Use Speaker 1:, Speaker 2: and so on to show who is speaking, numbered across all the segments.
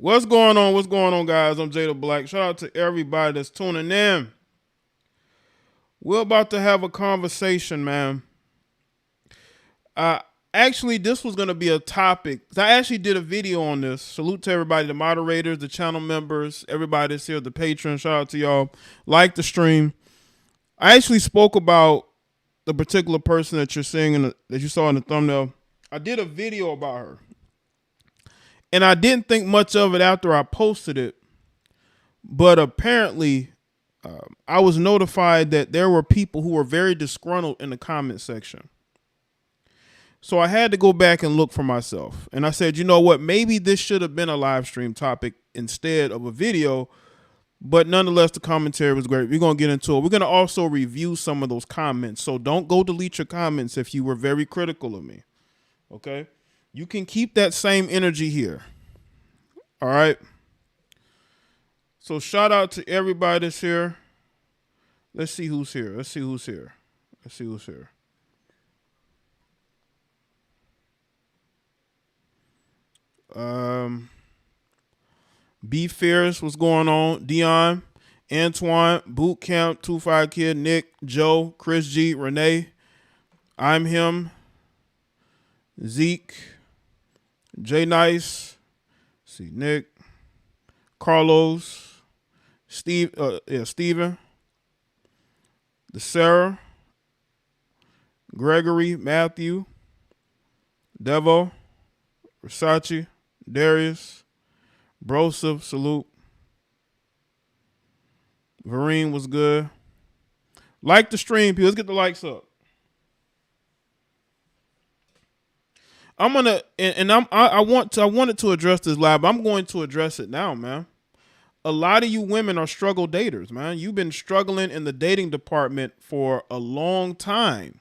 Speaker 1: What's going on? What's going on, guys? I'm Jada Black. Shout out to everybody that's tuning in. We're about to have a conversation, man. Uh, Actually, this was going to be a topic. I actually did a video on this. Salute to everybody, the moderators, the channel members, everybody that's here, the patrons. Shout out to y'all. Like the stream. I actually spoke about the particular person that you're seeing that you saw in the thumbnail. I did a video about her. And I didn't think much of it after I posted it. But apparently, I was notified that there were people who were very disgruntled in the comment section. So I had to go back and look for myself. And I said, you know what? Maybe this should have been a live stream topic instead of a video. But nonetheless, the commentary was great. We're going to get into it. We're going to also review some of those comments. So don't go delete your comments if you were very critical of me. Okay? You can keep that same energy here. All right? So shout out to everybody that's here. Let's see who's here. Let's see who's here. Let's see who's here. B Fierce, what's going on? Dion, Antoine, Boot Camp, 25 Kid, Nick, Joe, Chris G, Renee, I'm him, Zeke, Jay Nice, see Nick, Carlos, Steven, the Sarah, Gregory, Matthew, Devo, Versace, Darius, Broseph, salute. Vereen was good. Like the stream, people. Let's get the likes up. I'm gonna I wanted to address this live. I'm going to address it now, man. A lot of you women are struggle daters, man. You've been struggling in the dating department for a long time.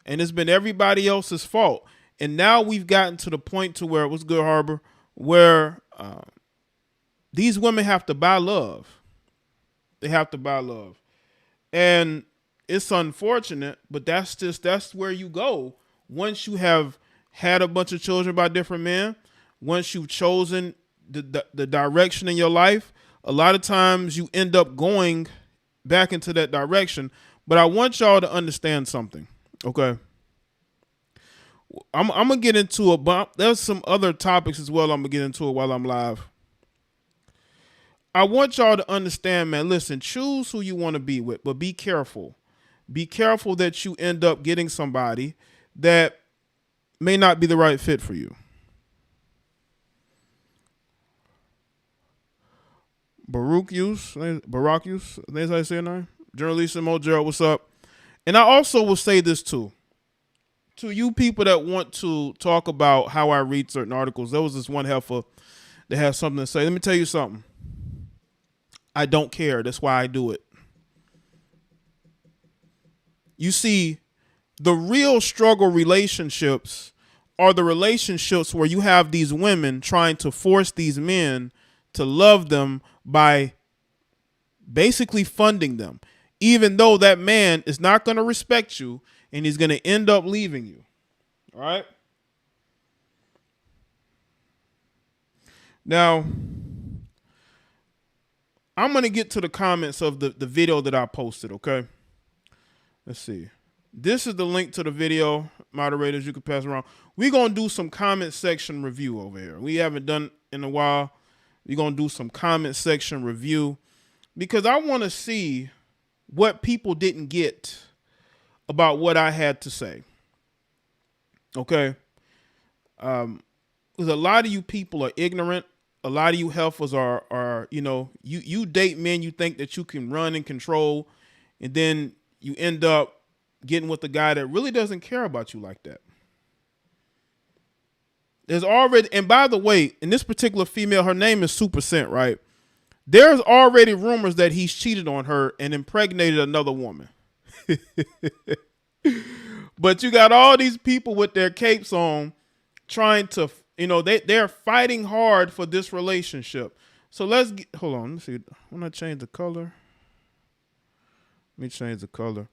Speaker 1: And it's been everybody else's fault. And now we've gotten to the point to where, what's good, Harbor, where these women have to buy love. They have to buy love. And it's unfortunate, but that's where you go. Once you have had a bunch of children by different men, once you've chosen the direction in your life, a lot of times you end up going back into that direction. But I want y'all to understand something, okay? I'm going to get into it, but there's some other topics as well I'm going to get into it while I'm live. I want y'all to understand, man, listen, choose who you want to be with, but be careful. Be careful that you end up getting somebody that may not be the right fit for you. Baruch Yus, that's how I say your name. Journalist Mo Gerald, what's up? And I also will say this too. To you people that want to talk about how I read certain articles, there was this one heifer that has something to say. Let me tell you something. I don't care. That's why I do it. You see, the real struggle relationships are the relationships where you have these women trying to force these men to love them by basically funding them, even though that man is not going to respect you and he's going to end up leaving you. All right? Now, I'm going to get to the comments of the video that I posted, okay? Let's see. This is the link to the video. Moderators, you can pass around. We're going to do some comment section review over here. We haven't done in a while. We're going to do some comment section review because I want to see what people didn't get about what I had to say. Okay? Because a lot of you people are ignorant. A lot of you heifers are you date men you think that you can run and control, and then you end up getting with a guy that really doesn't care about you like that. There's already, and by the way, in this particular female, her name is Super Scent, right? There's already rumors that he's cheated on her and impregnated another woman. But you got all these people with their capes on trying to, they're fighting hard for this relationship. So hold on, let's see. When I change the color, let me change the color.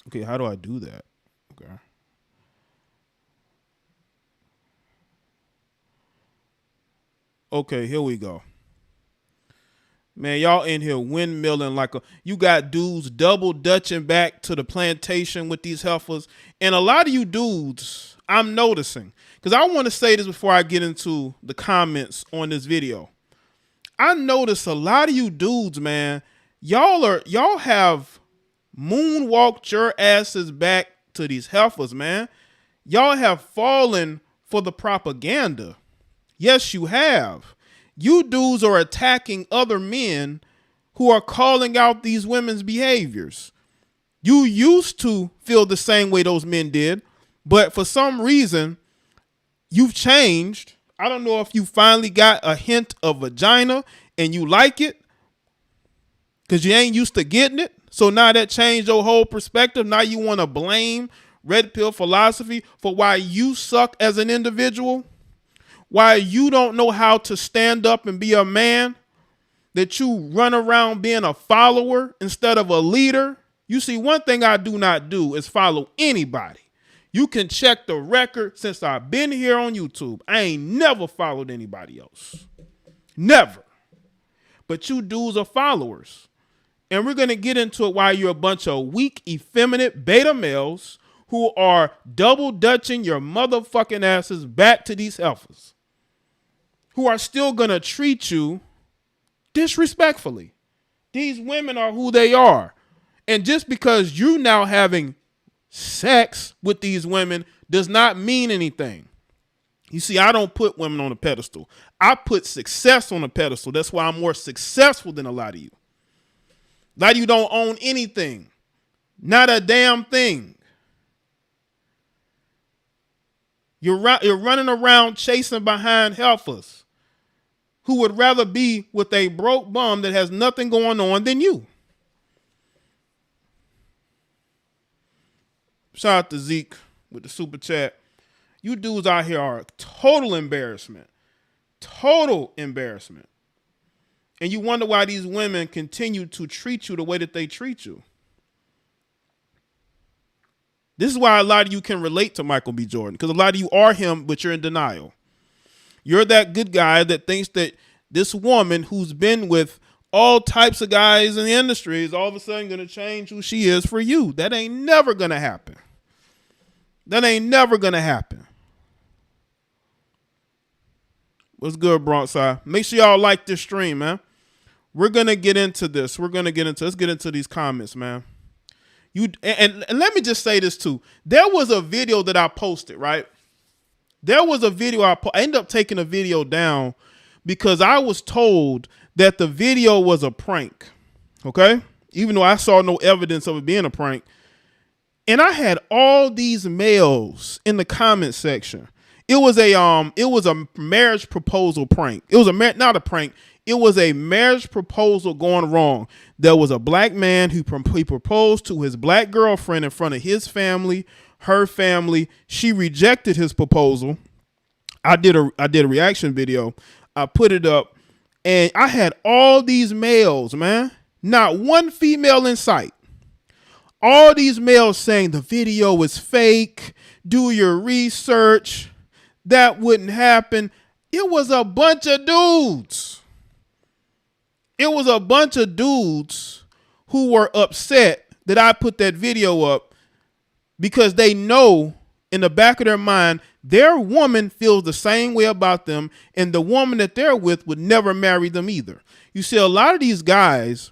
Speaker 1: Okay, how do I do that? Okay. Okay, here we go. Man, y'all in here windmilling like you got dudes double dutching back to the plantation with these heifers. And a lot of you dudes, I'm noticing, because I want to say this before I get into the comments on this video. I notice a lot of you dudes, man, y'all have moonwalked your asses back to these heifers, man. Y'all have fallen for the propaganda. Yes, you have. You dudes are attacking other men who are calling out these women's behaviors. You used to feel the same way those men did, but for some reason, you've changed. I don't know if you finally got a hint of vagina and you like it because you ain't used to getting it. So now that changed your whole perspective. Now you want to blame red pill philosophy for why you suck as an individual. Why you don't know how to stand up and be a man, that you run around being a follower instead of a leader. You see, one thing I do not do is follow anybody. You can check the record since I've been here on YouTube. I ain't never followed anybody else. Never. But you dudes are followers. And we're going to get into it why you're a bunch of weak, effeminate beta males who are double dutching your motherfucking asses back to these heifers, who are still going to treat you disrespectfully. These women are who they are. And just because you now having sex with these women does not mean anything. You see, I don't put women on a pedestal. I put success on a pedestal. That's why I'm more successful than a lot of you. A lot of you don't own anything. Not a damn thing. You're running around chasing behind heifers who would rather be with a broke bum that has nothing going on than you. Shout out to Zeke with the super chat. You dudes out here are a total embarrassment. Total embarrassment. And you wonder why these women continue to treat you the way that they treat you. This is why a lot of you can relate to Michael B. Jordan, because a lot of you are him, but you're in denial. You're that good guy that thinks that this woman who's been with all types of guys in the industry is all of a sudden going to change who she is for you. That ain't never going to happen. That ain't never going to happen. What's good, Bronxside? Make sure y'all like this stream, man. We're going to get into this. Let's get into these comments, man. And let me just say this too. There was a video that I posted, right? There was a video I ended up taking a video down because I was told that the video was a prank. Okay? Even though I saw no evidence of it being a prank. And I had all these males in the comment section. It was a marriage proposal prank. It was not a prank. It was a marriage proposal gone wrong. There was a black man who he proposed to his black girlfriend in front of his family, her family. She rejected his proposal. I did a reaction video. I put it up, and I had all these males, man. Not one female in sight. All these males saying the video is fake. Do your research. That wouldn't happen. It was a bunch of dudes. It was a bunch of dudes who were upset that I put that video up because they know in the back of their mind, their woman feels the same way about them, and the woman that they're with would never marry them either. You see, a lot of these guys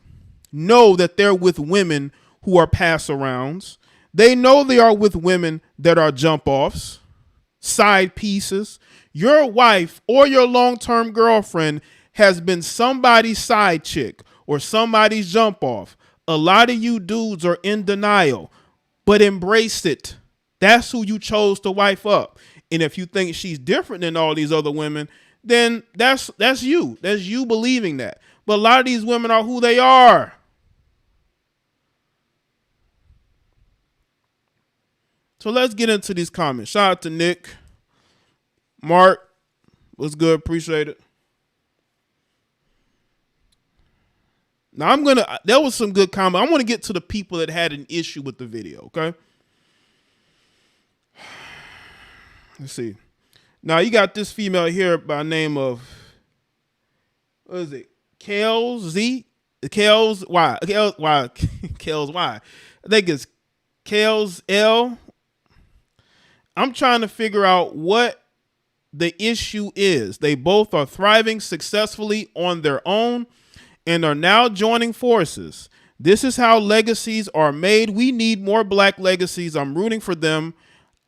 Speaker 1: know that they're with women who are pass-arounds. They know they are with women that are jump-offs, side pieces. Your wife or your long-term girlfriend has been somebody's side chick or somebody's jump off. A lot of you dudes are in denial, but embrace it. That's who you chose to wife up. And if you think she's different than all these other women, then that's you. That's you believing that. But a lot of these women are who they are. So let's get into these comments. Shout out to Nick. Mark, what's good? Appreciate it. Now there was some good comment. I want to get to the people that had an issue with the video, okay? Let's see. Now you got this female here by the name of what is it? Kels Z? Kels Y. Kels Y. Kels Y. I think it's Kels L. I'm trying to figure out what the issue is. They both are thriving successfully on their own and are now joining forces. This is how legacies are made. We need more black legacies. I'm rooting for them.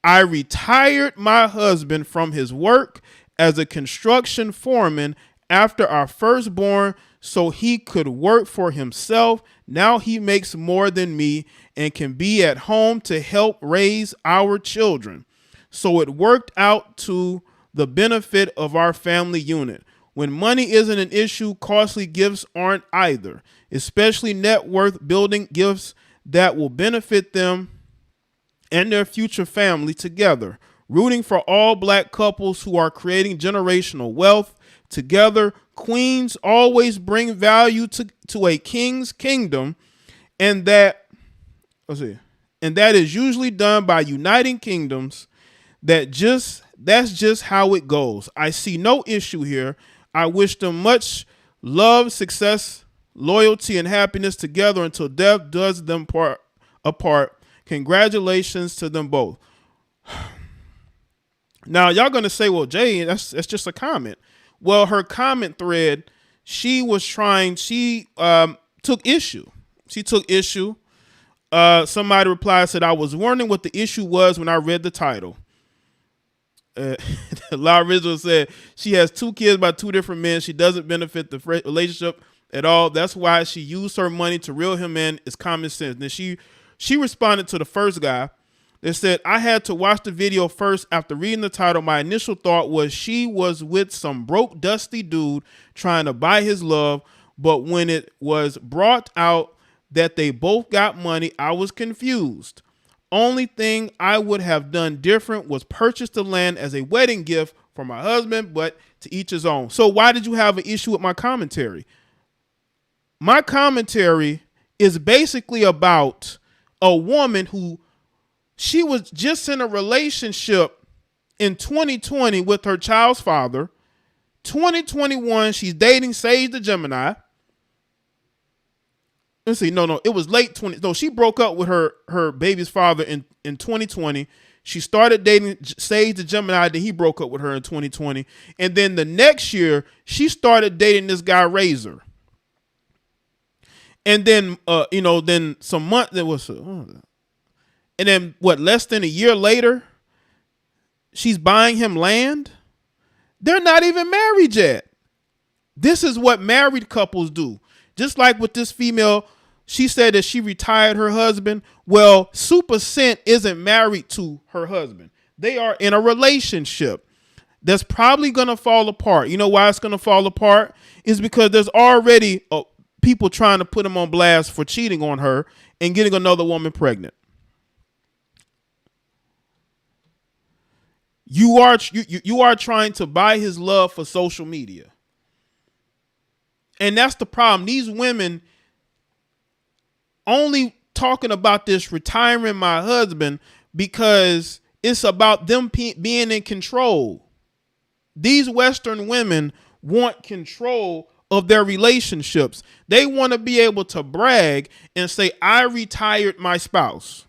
Speaker 1: I retired my husband from his work as a construction foreman after our firstborn so he could work for himself. Now he makes more than me and can be at home to help raise our children. So it worked out to the benefit of our family unit. When money isn't an issue, costly gifts aren't either, especially net worth building gifts that will benefit them and their future family together. Rooting for all black couples who are creating generational wealth together. Queens always bring value to a king's kingdom, and that is usually done by uniting kingdoms. That's just how it goes. I see no issue here. I wish them much love, success, loyalty, and happiness together until death does them apart. Congratulations to them both. Now, y'all going to say, well, Jaye, that's just a comment. Well, her comment thread, she took issue. She took issue. Somebody replied, said, I was wondering what the issue was when I read the title. Laura Rizzo said she has 2 kids by 2 different men. She doesn't benefit the relationship at all. That's why she used her money to reel him in. It's common sense. Then she responded to the first guy. They said, I had to watch the video first after reading the title. My initial thought was she was with some broke, dusty dude trying to buy his love. But when it was brought out that they both got money, I was confused. Only thing I would have done different was purchase the land as a wedding gift for my husband, but to each his own. So why did you have an issue with my commentary? My commentary is basically about a woman who she was just in a relationship in 2020 with her child's father. 2021, she's dating Sage the Gemini. Let's see. No, it was late 20. No, she broke up with her baby's father in 2020. She started dating Sage the Gemini. Then he broke up with her in 2020. And then the next year, she started dating this guy, Razor. And then, then some month, there was, and then less than a year later, she's buying him land. They're not even married yet. This is what married couples do. Just like with this female, she said that she retired her husband. Well, Super Scent isn't married to her husband. They are in a relationship that's probably going to fall apart. You know why it's going to fall apart? Is because there's already people trying to put him on blast for cheating on her and getting another woman pregnant. You are trying to buy his love for social media. And that's the problem. These women only talking about this retiring my husband because it's about them being in control. These Western women want control of their relationships. They want to be able to brag and say, I retired my spouse.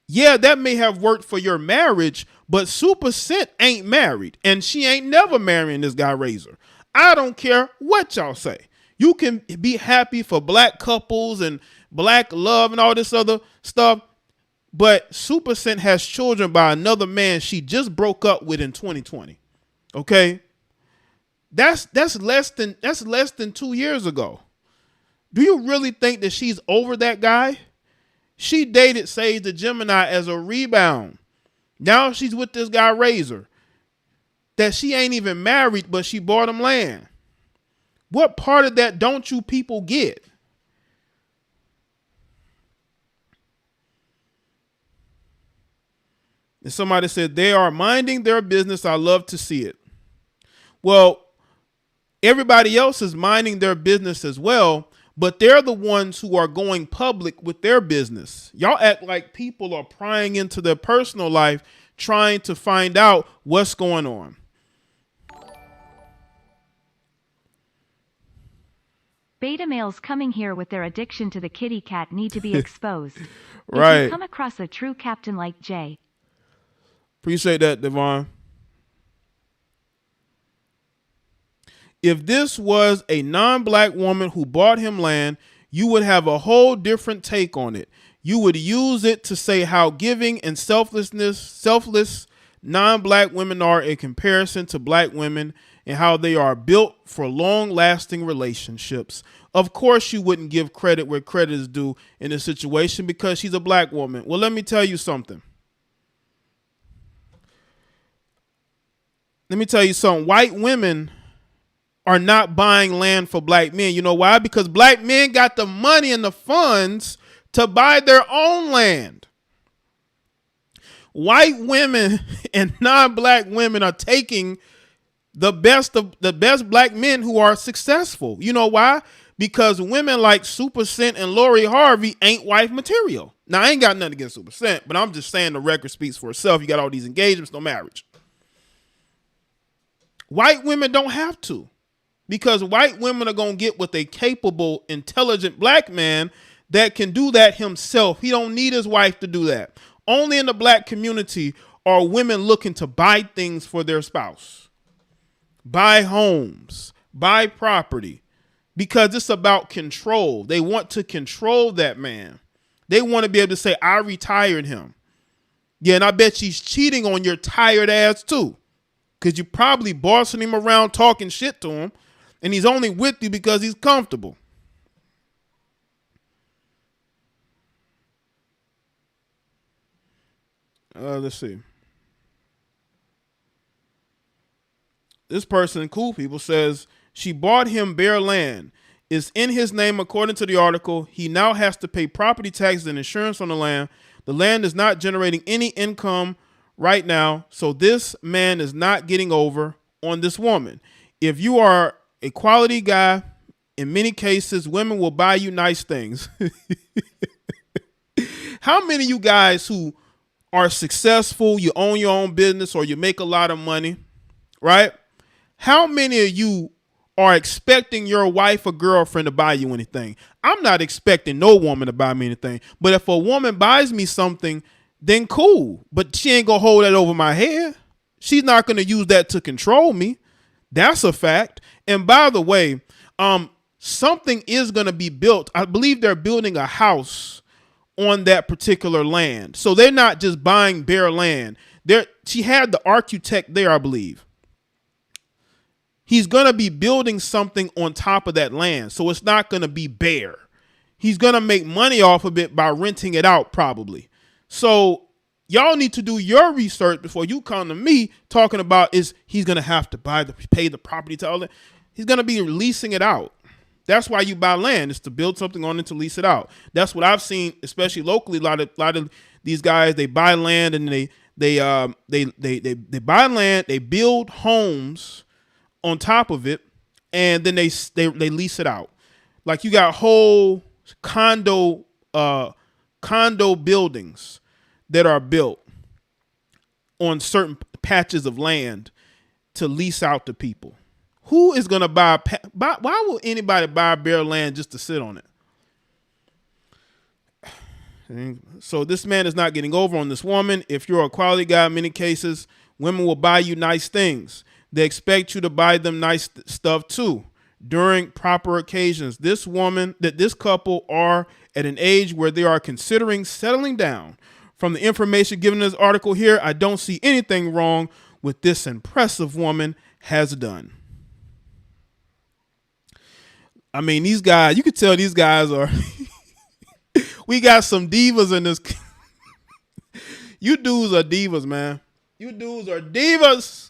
Speaker 1: Yeah, that may have worked for your marriage, but Super Scent ain't married, and she ain't never marrying this guy Razor. I don't care what y'all say. You can be happy for black couples and black love and all this other stuff, but Super Scent has children by another man she just broke up with in 2020. Okay? That's less than 2 years ago. Do you really think that she's over that guy? She dated Sage the Gemini as a rebound. Now she's with this guy Razor. That she ain't even married, but she bought him land. What part of that don't you people get? And somebody said, they are minding their business. I love to see it. Well, everybody else is minding their business as well, but they're the ones who are going public with their business. Y'all act like people are prying into their personal life, trying to find out what's going on.
Speaker 2: Beta males coming here with their addiction to the kitty cat need to be exposed.
Speaker 1: Right.
Speaker 2: If you come across a true captain like Jaye.
Speaker 1: Appreciate that, Devon. If this was a non-black woman who bought him land, you would have a whole different take on it. You would use it to say how giving and selfless non-black women are in comparison to black women and how they are built for long-lasting relationships. Of course, you wouldn't give credit where credit is due in this situation because she's a black woman. Well, let me tell you something. White women are not buying land for black men. You know why? Because black men got the money and the funds to buy their own land. White women and non-black women are taking the best black men who are successful. You know why? Because women like Super Cent and Lori Harvey ain't wife material. Now, I ain't got nothing against Super Cent, but I'm just saying the record speaks for itself. You got all these engagements, no marriage. White women don't have to, because white women are going to get with a capable, intelligent black man that can do that himself. He don't need his wife to do that. Only in the black community are women looking to buy things for their spouse, buy homes, buy property, because it's about control. They want to control that man. They want to be able to say, I retired him. Yeah, and I bet she's cheating on your tired ass too, because you're probably bossing him around talking shit to him, and he's only with you because he's comfortable. Let's see. This person, Cool People, says she bought him bare land. It's in his name according to the article. He now has to pay property taxes and insurance on the land. The land is not generating any income right now, so this man is not getting over on this woman. If you are a quality guy, in many cases, women will buy you nice things. How many of you guys who are successful, you own your own business, or you make a lot of money, right? How many of you are expecting your wife or girlfriend to buy you anything? I'm not expecting no woman to buy me anything, but if a woman buys me something, then cool, but she ain't gonna hold that over my head. She's not gonna use that to control me. That's a fact. And by the way, something is gonna be built. I believe they're building a house on that particular land. So they're not just buying bare land. She had the architect there, I believe. He's going to be building something on top of that land. So it's not going to be bare. He's going to make money off of it by renting it out probably. So y'all need to do your research before you come to me talking about he's going to have to pay the property to all that. He's going to be leasing it out. That's why you buy land, is to build something on it, to lease it out. That's what I've seen, especially locally. A lot of these guys, they buy land and they buy land, they build homes on top of it, and then they lease it out. Like you got whole condo buildings that are built on certain patches of land to lease out to people. Who is going to buy? Why will anybody buy bare land just to sit on it? So this man is not getting over on this woman. If you're a quality guy, in many cases, women will buy you nice things. They expect you to buy them nice stuff too during proper occasions. This couple are at an age where they are considering settling down. From the information given in this article here, I don't see anything wrong with this impressive woman has done. I mean, these guys, you could tell these guys are, we got some divas in this. You dudes are divas, man. You dudes are divas.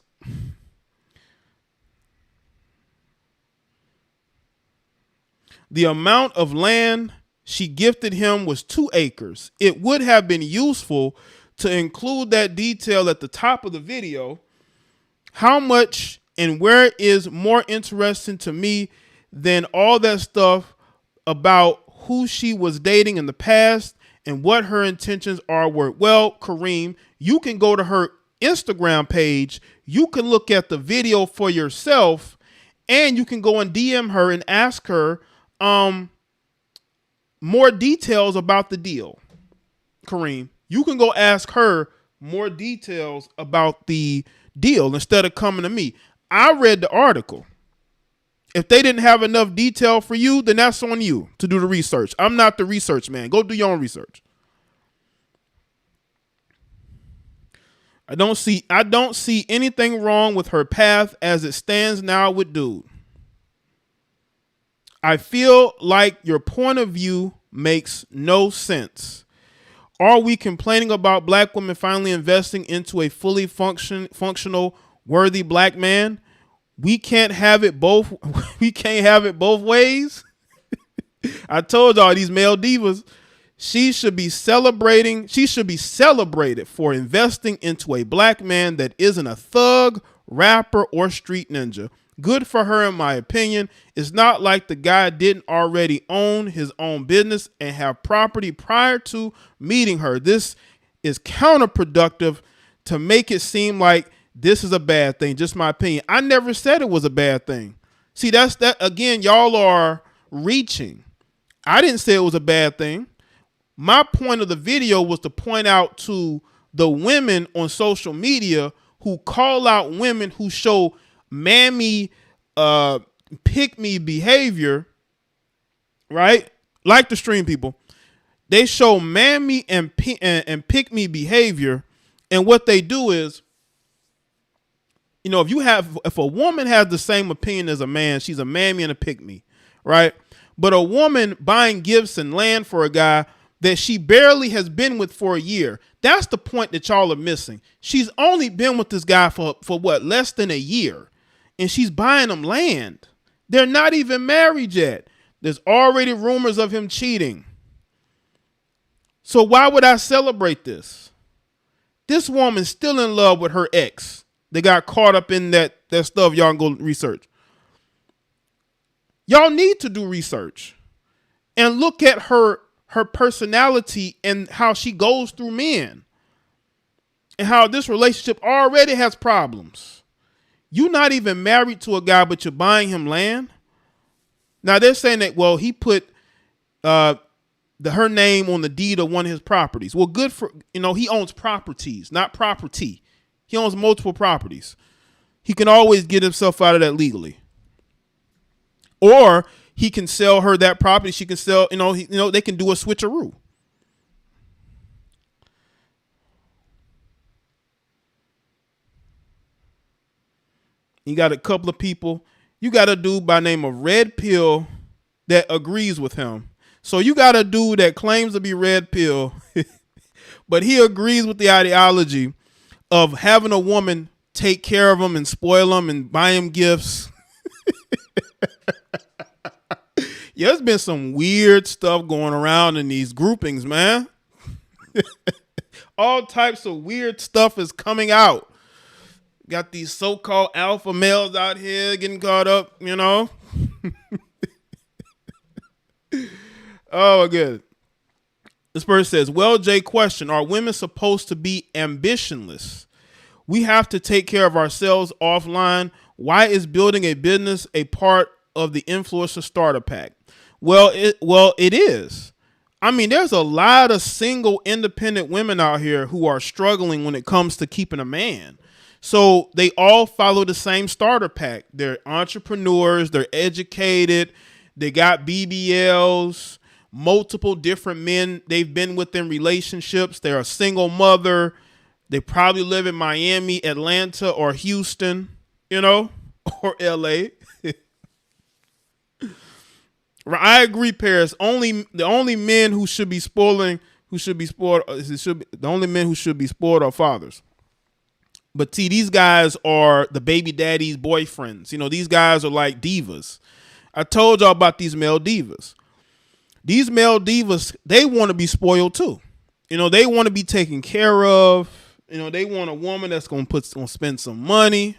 Speaker 1: The amount of land she gifted him was 2 acres. It would have been useful to include that detail at the top of the video. How much and where is more interesting to me than all that stuff about who she was dating in the past and what her intentions are. Well, Kareem, you can go to her Instagram page. You can look at the video for yourself, and you can go and DM her and ask her more details about the deal. Kareem, you can go ask her more details about the deal instead of coming to me. I read the article. If they didn't have enough detail for you, then that's on you to do the research. I'm not the research man. Go do your own research. I don't see anything wrong with her path as it stands now with dude. I feel like your point of view makes no sense. Are we complaining about black women finally investing into a fully functional, worthy black man? We can't have it both. We can't have it both ways. I told y'all these male divas. She should be celebrating. She should be celebrated for investing into a black man that isn't a thug, rapper, or street ninja. Good for her, in my opinion. It's not like the guy didn't already own his own business and have property prior to meeting her. This is counterproductive to make it seem like this is a bad thing. Just my opinion. I never said it was a bad thing. See, that's that again. Y'all are reaching. I didn't say it was a bad thing. My point of the video was to point out to the women on social media who call out women who show mammy, pick me behavior, right? Like the stream people, they show mammy and pick me behavior, and what they do is, you know, if a woman has the same opinion as a man, she's a mammy and a pick me, right? But a woman buying gifts and land for a guy that she barely has been with for a year, that's the point that y'all are missing. She's only been with this guy for what, less than a year. And she's buying him land. They're not even married yet. There's already rumors of him cheating. So why would I celebrate this? This woman's still in love with her ex. They got caught up in that stuff. Y'all can go research. Y'all need to do research and look at her personality and how she goes through men and how this relationship already has problems. You're not even married to a guy, but you're buying him land. Now they're saying that, well, he put her name on the deed of one of his properties. Well, good for, he owns properties, not property. He owns multiple properties. He can always get himself out of that legally. Or he can sell her that property. She can sell, they can do a switcheroo. You got a couple of people. You got a dude by the name of Red Pill that agrees with him. So you got a dude that claims to be Red Pill, but he agrees with the ideology of having a woman take care of him and spoil him and buy him gifts. Yeah, there's been some weird stuff going around in these groupings, man. All types of weird stuff is coming out. Got these so-called alpha males out here getting caught up, Oh, good. This person says, well, Jay, question, are women supposed to be ambitionless? We have to take care of ourselves offline. Why is building a business a part of the influencer starter pack? Well, it is. I mean, there's a lot of single independent women out here who are struggling when it comes to keeping a man. So they all follow the same starter pack. They're entrepreneurs. They're educated. They got BBLs, multiple different men they've been with in relationships. They're a single mother. They probably live in Miami, Atlanta, or Houston, or LA. I agree, Paris. The only men who should be spoiled are fathers. But see, these guys are the baby daddy's boyfriends. These guys are like divas. I told y'all about these male divas. These male divas, they want to be spoiled too. They want to be taken care of. They want a woman that's gonna spend some money.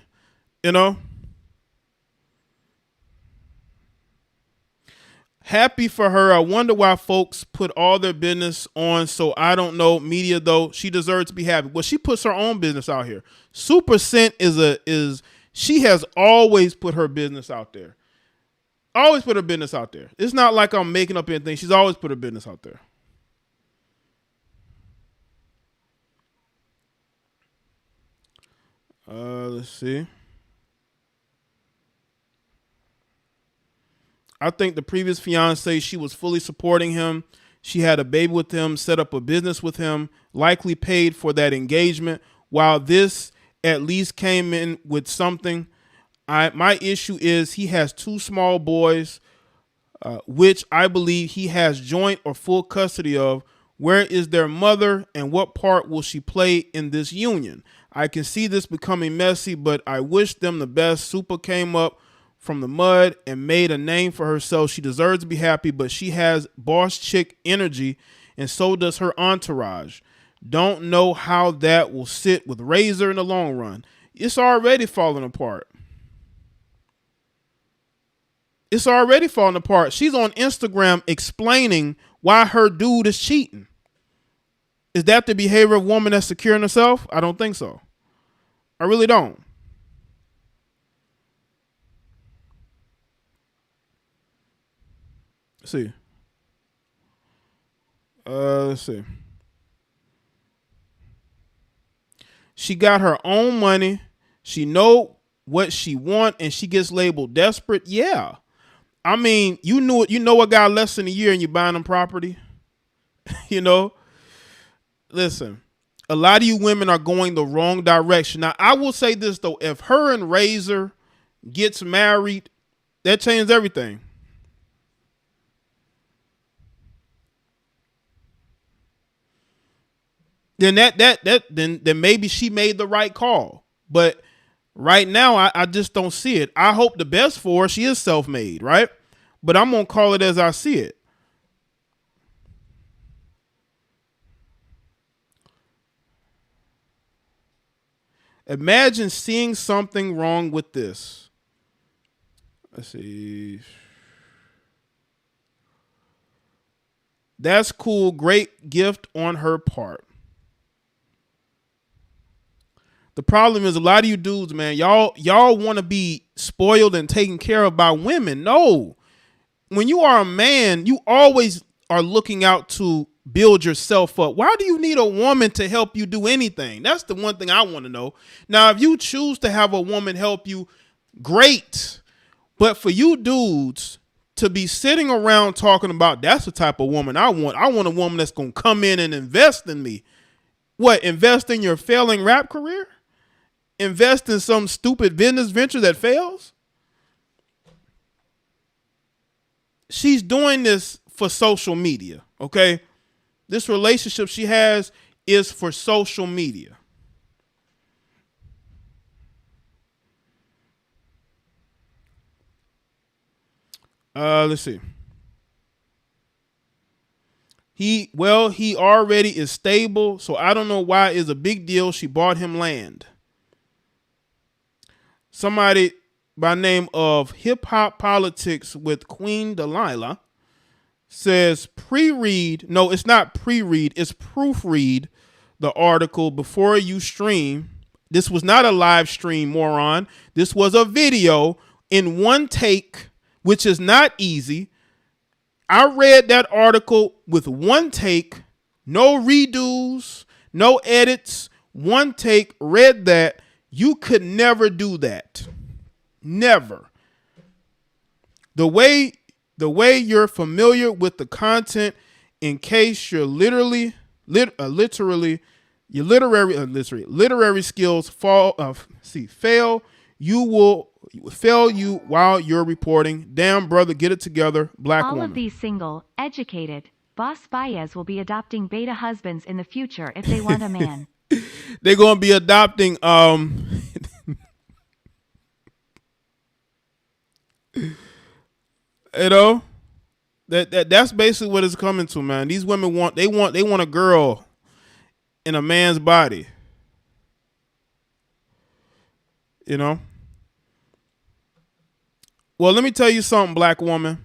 Speaker 1: Happy for her. I wonder why folks put all their business on. So I don't know. Media though, she deserves to be happy. Well, she puts her own business out here. Super Scent she has always put her business out there. Always put her business out there. It's not like I'm making up anything. She's always put her business out there. Let's see. I think the previous fiance, she was fully supporting him. She had a baby with him, set up a business with him, likely paid for that engagement. While this at least came in with something, my issue is he has two small boys, which I believe he has joint or full custody of. Where is their mother, and what part will she play in this union? I can see this becoming messy, but I wish them the best. Super came up from the mud and made a name for herself. She deserves to be happy, but she has boss chick energy, and so does her entourage. Don't know how that will sit with Razor in the long run. It's already falling apart. It's already falling apart. She's on Instagram explaining why her dude is cheating. Is that the behavior of a woman that's secure in herself? I don't think so. I really don't. Let's see. Let's see. She got her own money. She know what she want, and she gets labeled desperate. Yeah. I mean, you know a guy less than a year and you're buying him property. You know? Listen, a lot of you women are going the wrong direction. Now, I will say this, though. If her and Razor gets married, that changes everything. Then then maybe she made the right call. But right now, I just don't see it. I hope the best for her. She is self-made, right? But I'm going to call it as I see it. Imagine seeing something wrong with this. Let's see. That's cool. Great gift on her part. The problem is a lot of you dudes, man, y'all want to be spoiled and taken care of by women. No. When you are a man, you always are looking out to build yourself up. Why do you need a woman to help you do anything? That's the one thing I want to know. Now, if you choose to have a woman help you, great. But for you dudes to be sitting around talking about that's the type of woman I want. I want a woman that's going to come in and invest in me. What, invest in your failing rap career? Invest in some stupid business venture that fails? She's doing this for social media, okay? This relationship she has is for social media. Let's see. He already is stable, so I don't know why it's a big deal. She bought him land. Somebody by name of Hip Hop Politics with Queen Delilah says pre-read. No, it's not pre-read. It's proofread the article before you stream. This was not a live stream, moron. This was a video in one take, which is not easy. I read that article with one take, no redos, no edits, one take, read that. You could never do that. Never. The way you're familiar with the content, in case your literary skills fail, you will fail you while you're reporting. Damn, brother, get it together, black
Speaker 2: All
Speaker 1: woman.
Speaker 2: of these single, educated, boss Baez will be adopting beta husbands in the future if they want a man.
Speaker 1: They're going to be adopting you know, that's basically what it's coming to, man. These women want a girl in a man's body. You know? Well, let me tell you something, black woman.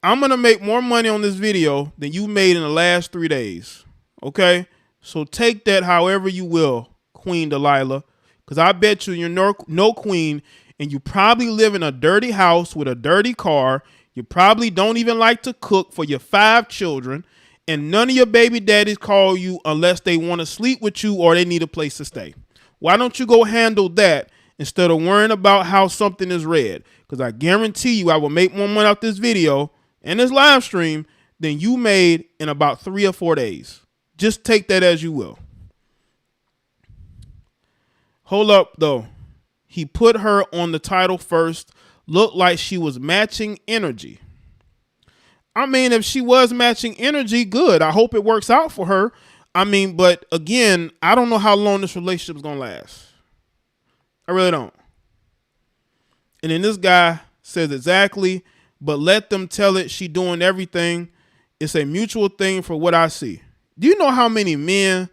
Speaker 1: I'm going to make more money on this video than you made in the last 3 days. Okay? So take that however you will, Queen Delilah. Because I bet you're no queen and you probably live in a dirty house with a dirty car. You probably don't even like to cook for your 5 children, and none of your baby daddies call you unless they want to sleep with you or they need a place to stay. Why don't you go handle that instead of worrying about how something is read? Because I guarantee you I will make more money off this video and this live stream than you made in about 3 or 4 days. Just take that as you will. Hold up, though. He put her on the title first. Looked like she was matching energy. I mean, if she was matching energy, good. I hope it works out for her. I mean, but again, I don't know how long this relationship is going to last. I really don't. And then this guy says exactly, but let them tell it. She doing everything. It's a mutual thing for what I see. Do you know how many men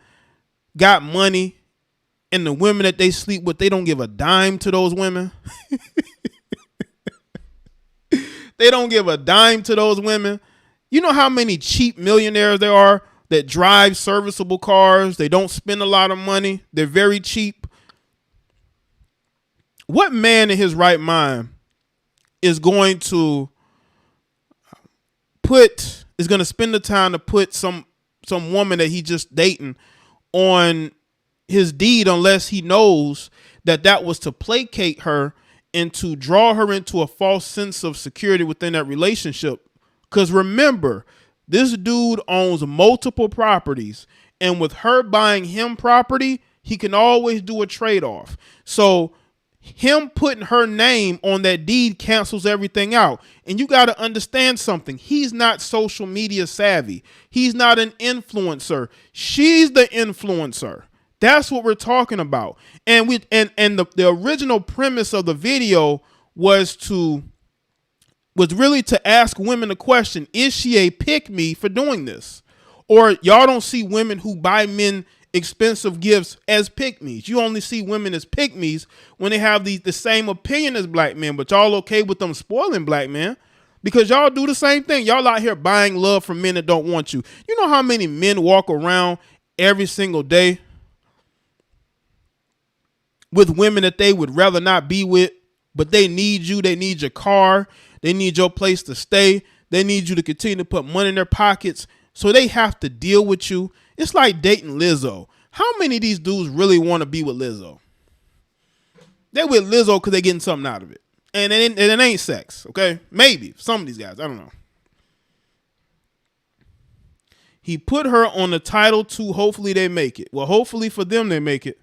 Speaker 1: got money and the women that they sleep with, they don't give a dime to those women? They don't give a dime to those women. You know how many cheap millionaires there are that drive serviceable cars? They don't spend a lot of money. They're very cheap. What man in his right mind is going to spend the time to put some woman that he just dating on his deed unless he knows that was to placate her and to draw her into a false sense of security within that relationship? Because remember, this dude owns multiple properties, and with her buying him property, he can always do a trade-off. So him putting her name on that deed cancels everything out. And you got to understand something. He's not social media savvy. He's not an influencer. She's the influencer. That's what we're talking about. And the original premise of the video was really to ask women the question, is she a pick-me for doing this? Or y'all don't see women who buy men expensive gifts as pick-me's. You only see women as pick-me's when they have the same opinion as black men, but y'all okay with them spoiling black men because y'all do the same thing. Y'all out here buying love from men that don't want you. You know how many men walk around every single day with women that they would rather not be with, but they need you. They need your car. They need your place to stay. They need you to continue to put money in their pockets. So they have to deal with you. It's like dating Lizzo. How many of these dudes really want to be with Lizzo? They're with Lizzo because they're getting something out of it. And it ain't sex, okay? Maybe. Some of these guys. I don't know. He put her on the title too. Hopefully they make it. Well, hopefully for them they make it.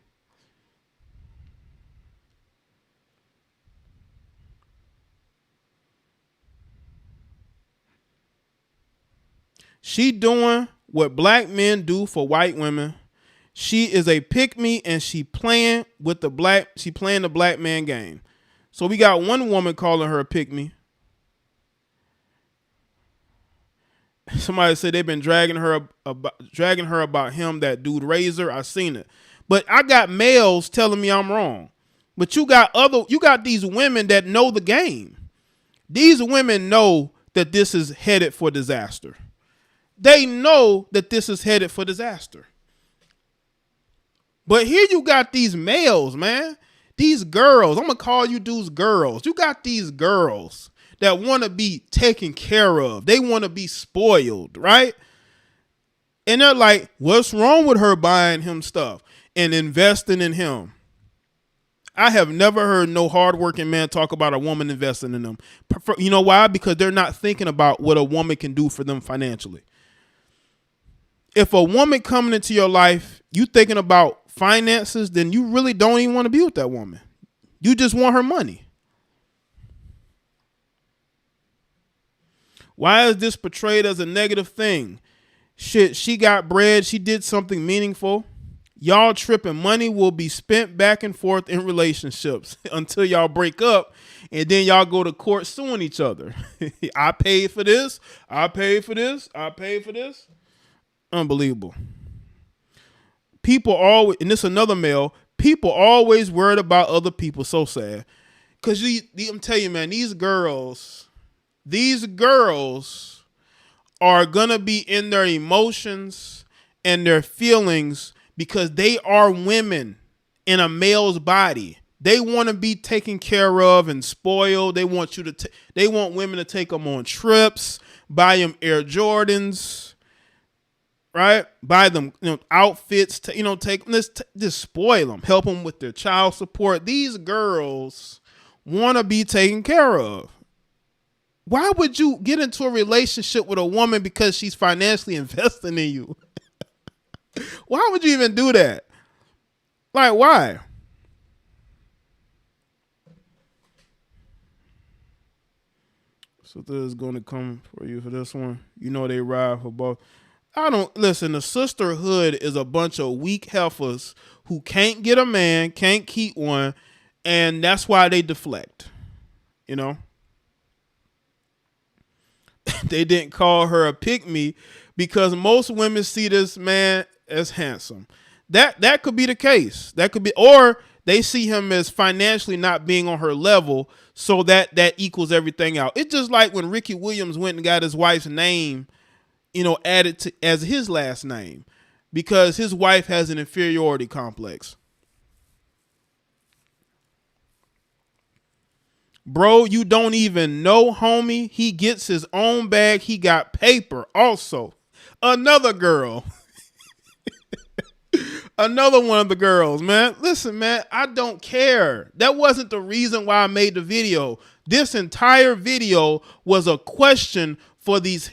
Speaker 1: She doing what black men do for white women. She is a pick-me and she playing the black man game. So we got one woman calling her a pick-me. Somebody said they've been dragging her about him, that dude Razor. I seen it. But I got males telling me I'm wrong. But you got these women that know the game. These women know that this is headed for disaster. They know that this is headed for disaster. But here you got these males, man. These girls. I'm going to call you dudes girls. You got these girls that want to be taken care of. They want to be spoiled, right? And they're like, what's wrong with her buying him stuff and investing in him? I have never heard no hardworking man talk about a woman investing in them. You know why? Because they're not thinking about what a woman can do for them financially. If a woman coming into your life, you thinking about finances, then you really don't even want to be with that woman. You just want her money. Why is this portrayed as a negative thing? Shit, she got bread. She did something meaningful. Y'all tripping. Money will be spent back and forth in relationships until y'all break up, and then y'all go to court suing each other. I paid for this. I paid for this. I paid for this. Unbelievable. People always, and this is another male, people always worried about other people. So sad. Because I'm telling you, man, these girls are going to be in their emotions and their feelings because they are women in a male's body. They want to be taken care of and spoiled. They want they want women to take them on trips, buy them Air Jordans, right? Buy them, outfits. Take them, just spoil them, help them with their child support. These girls want to be taken care of. Why would you get into a relationship with a woman because she's financially investing in you? Why would you even do that? Like, why? So this is going to come for you for this one. You know they ride for both. I don't listen. The sisterhood is a bunch of weak heifers who can't get a man, can't keep one, and that's why they deflect. They didn't call her a pick-me because most women see this man as handsome. That could be the case. That could be, or they see him as financially not being on her level, so that equals everything out. It's just like when Ricky Williams went and got his wife's name, added to as his last name because his wife has an inferiority complex. Bro, you don't even know, homie. He gets his own bag. He got paper also. Another girl. Another one of the girls, man. Listen, man, I don't care. That wasn't the reason why I made the video. This entire video was a question for these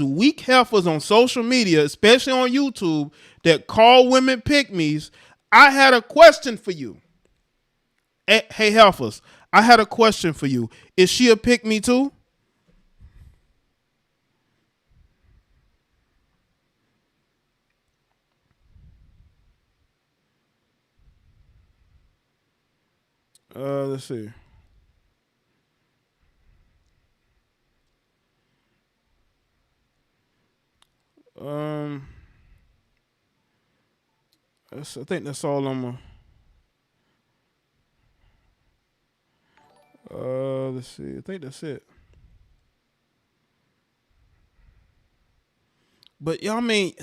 Speaker 1: weak heifers on social media, especially on YouTube, that call women pick-me's. I had a question for you. Hey, heifers, I had a question for you. Is she a pick-me too? Let's see. I think that's all I'm let's see. I think that's it. But y'all mean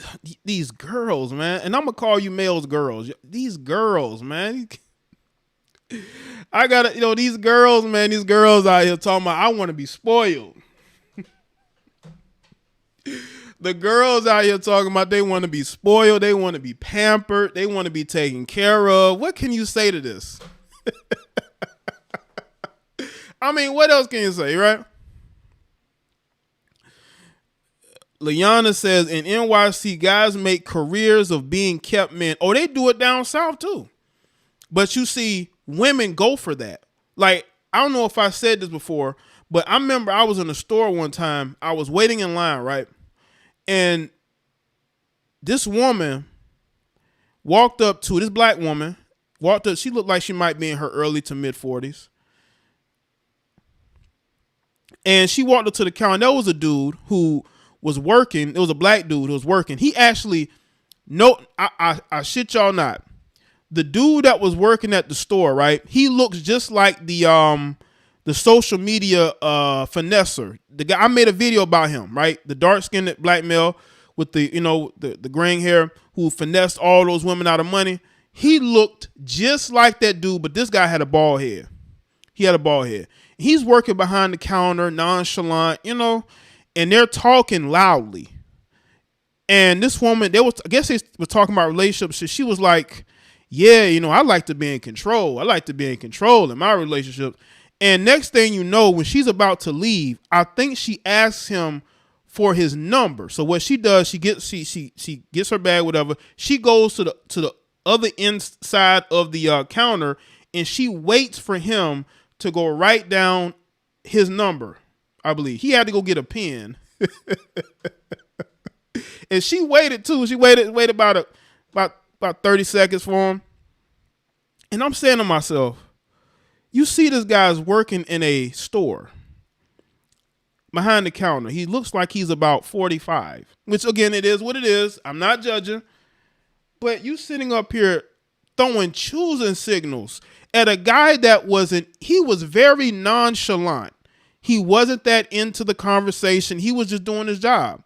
Speaker 1: these girls, man, and I'm gonna call you males girls. These girls, man. I gotta, these girls, man, these girls out here talking about I want to be spoiled. The girls out here talking about they want to be spoiled, they want to be pampered, they want to be taken care of. What can you say to this? I mean, what else can you say, right? Liana says, in NYC, guys make careers of being kept men. Oh, they do it down south too. But you see, women go for that. Like, I don't know if I said this before, but I remember I was in a store one time. I was waiting in line, right? And this woman walked up to this black woman, walked up. She looked like she might be in her early to mid 40s. And she walked up to the counter. There was a dude who was working. It was a black dude who was working. He actually, I shit y'all not. The dude that was working at the store, right? He looks just like the social media finesser. The guy, I made a video about him, right? The dark-skinned black male with the the graying hair who finessed all those women out of money. He looked just like that dude, but this guy had a bald head. He had a bald head. He's working behind the counter, nonchalant, and they're talking loudly. And this woman, I guess they were talking about relationships. So she was like, yeah, I like to be in control. I like to be in control in my relationship. And next thing you know, when she's about to leave, I think she asks him for his number. So what she does, she gets her bag, whatever. She goes to the other inside of the counter, and she waits for him to go write down his number. I believe he had to go get a pen, and she waited too. She waited about 30 seconds for him. And I'm saying to myself, you see this guy's working in a store behind the counter. He looks like he's about 45, which again, it is what it is. I'm not judging, but you sitting up here throwing choosing signals at a guy that he was very nonchalant. He wasn't that into the conversation. He was just doing his job,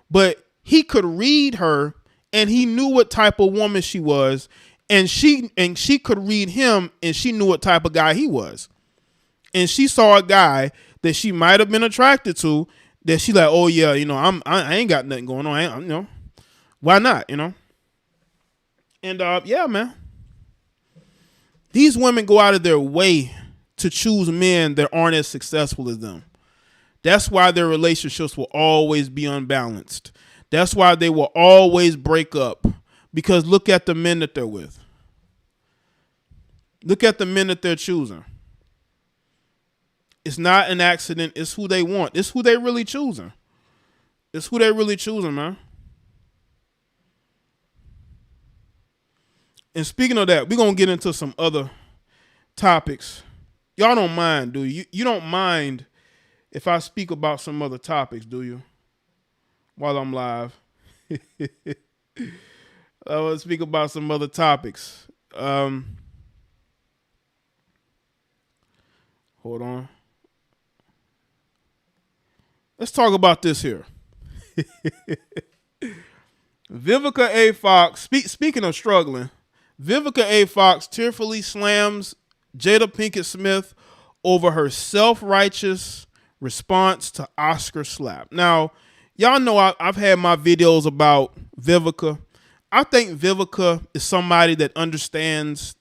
Speaker 1: but he could read her and he knew what type of woman she was. And she could read him, and she knew what type of guy he was. And she saw a guy that she might have been attracted to, that she like, oh yeah, I ain't got nothing going on. Why not, And yeah, man. These women go out of their way to choose men that aren't as successful as them. That's why their relationships will always be unbalanced. That's why they will always break up. Because look at the men that they're with. Look at the men that they're choosing. It's not an accident. It's who they want. It's who they really choosing. It's who they really choosing, man. And speaking of that, we're going to get into some other topics. Y'all don't mind, do you? You don't mind if I speak about some other topics, do you? While I'm live. I will speak about some other topics. Hold on. Let's talk about this here. Vivica A. Fox, speaking of struggling, Vivica A. Fox tearfully slams Jada Pinkett Smith over her self-righteous response to Oscar slap. Now, y'all know I've had my videos about Vivica. I think Vivica is somebody that understands.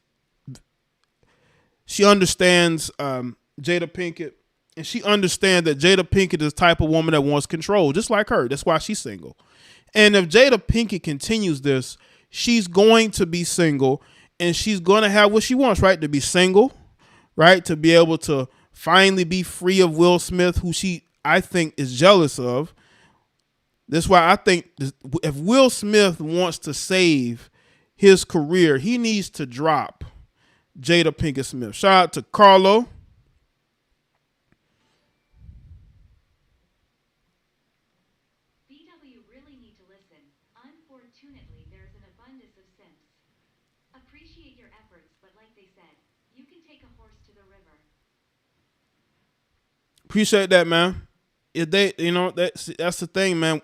Speaker 1: She understands Jada Pinkett, and she understands that Jada Pinkett is the type of woman that wants control, just like her. That's why she's single. And if Jada Pinkett continues this, she's going to be single, and she's going to have what she wants, right? To be single, right? To be able to finally be free of Will Smith, who I think, is jealous of. That's why I think if Will Smith wants to save his career, he needs to drop Jada Pinkett Smith. Shout out to Carlo.
Speaker 2: BW really need to listen. Unfortunately, there's an abundance of simps. Appreciate your efforts, but like they said, you can take a horse to the river.
Speaker 1: Appreciate that, man. If they, that's the thing, man.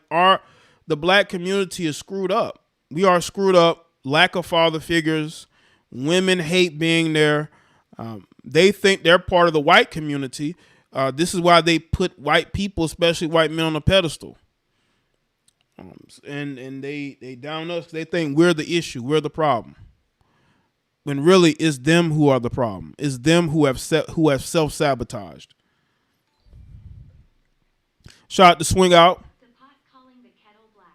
Speaker 1: The black community is screwed up. We are screwed up. Lack of father figures. Women hate being there. They think they're part of the white community. This is why they put white people, especially white men, on a pedestal. And they down us. They think we're the issue. We're the problem. When really it's them who are the problem. It's them who have self-sabotaged. Shout out to Swing Out.
Speaker 2: The pot calling the kettle black.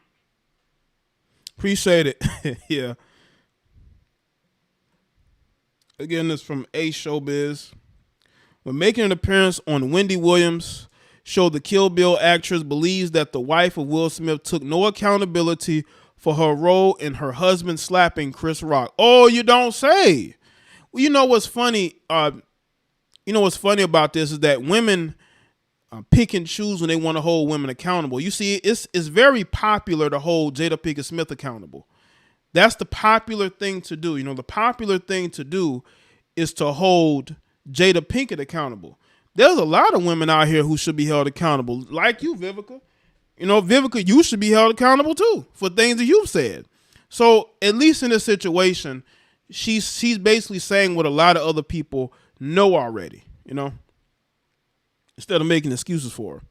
Speaker 1: Appreciate it. Yeah. Again, this from A Showbiz. When making an appearance on Wendy Williams' show, the Kill Bill actress believes that the wife of Will Smith took no accountability for her role in her husband slapping Chris Rock. Oh, you don't say. Well, you know what's funny? What's funny about this is that women pick and choose when they want to hold women accountable. You see, it's very popular to hold Jada Pinkett Smith accountable. That's the popular thing to do. The popular thing to do is to hold Jada Pinkett accountable. There's a lot of women out here who should be held accountable, like you, Vivica. Vivica, you should be held accountable too for things that you've said. So at least in this situation, she's basically saying what a lot of other people know already, instead of making excuses for her.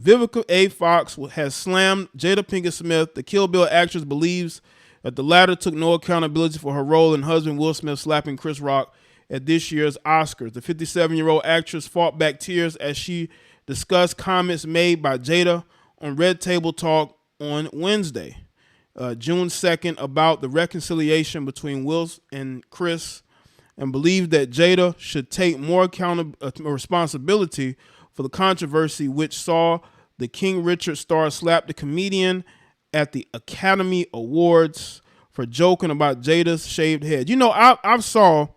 Speaker 1: Vivica A. Fox has slammed Jada Pinkett Smith. The Kill Bill actress believes that the latter took no accountability for her role in husband Will Smith slapping Chris Rock at this year's Oscars. The 57-year-old actress fought back tears as she discussed comments made by Jada on Red Table Talk on Wednesday, June 2nd, about the reconciliation between Will and Chris, and believed that Jada should take more responsibility for the controversy which saw the King Richard star slap the comedian at the Academy Awards for joking about Jada's shaved head. I saw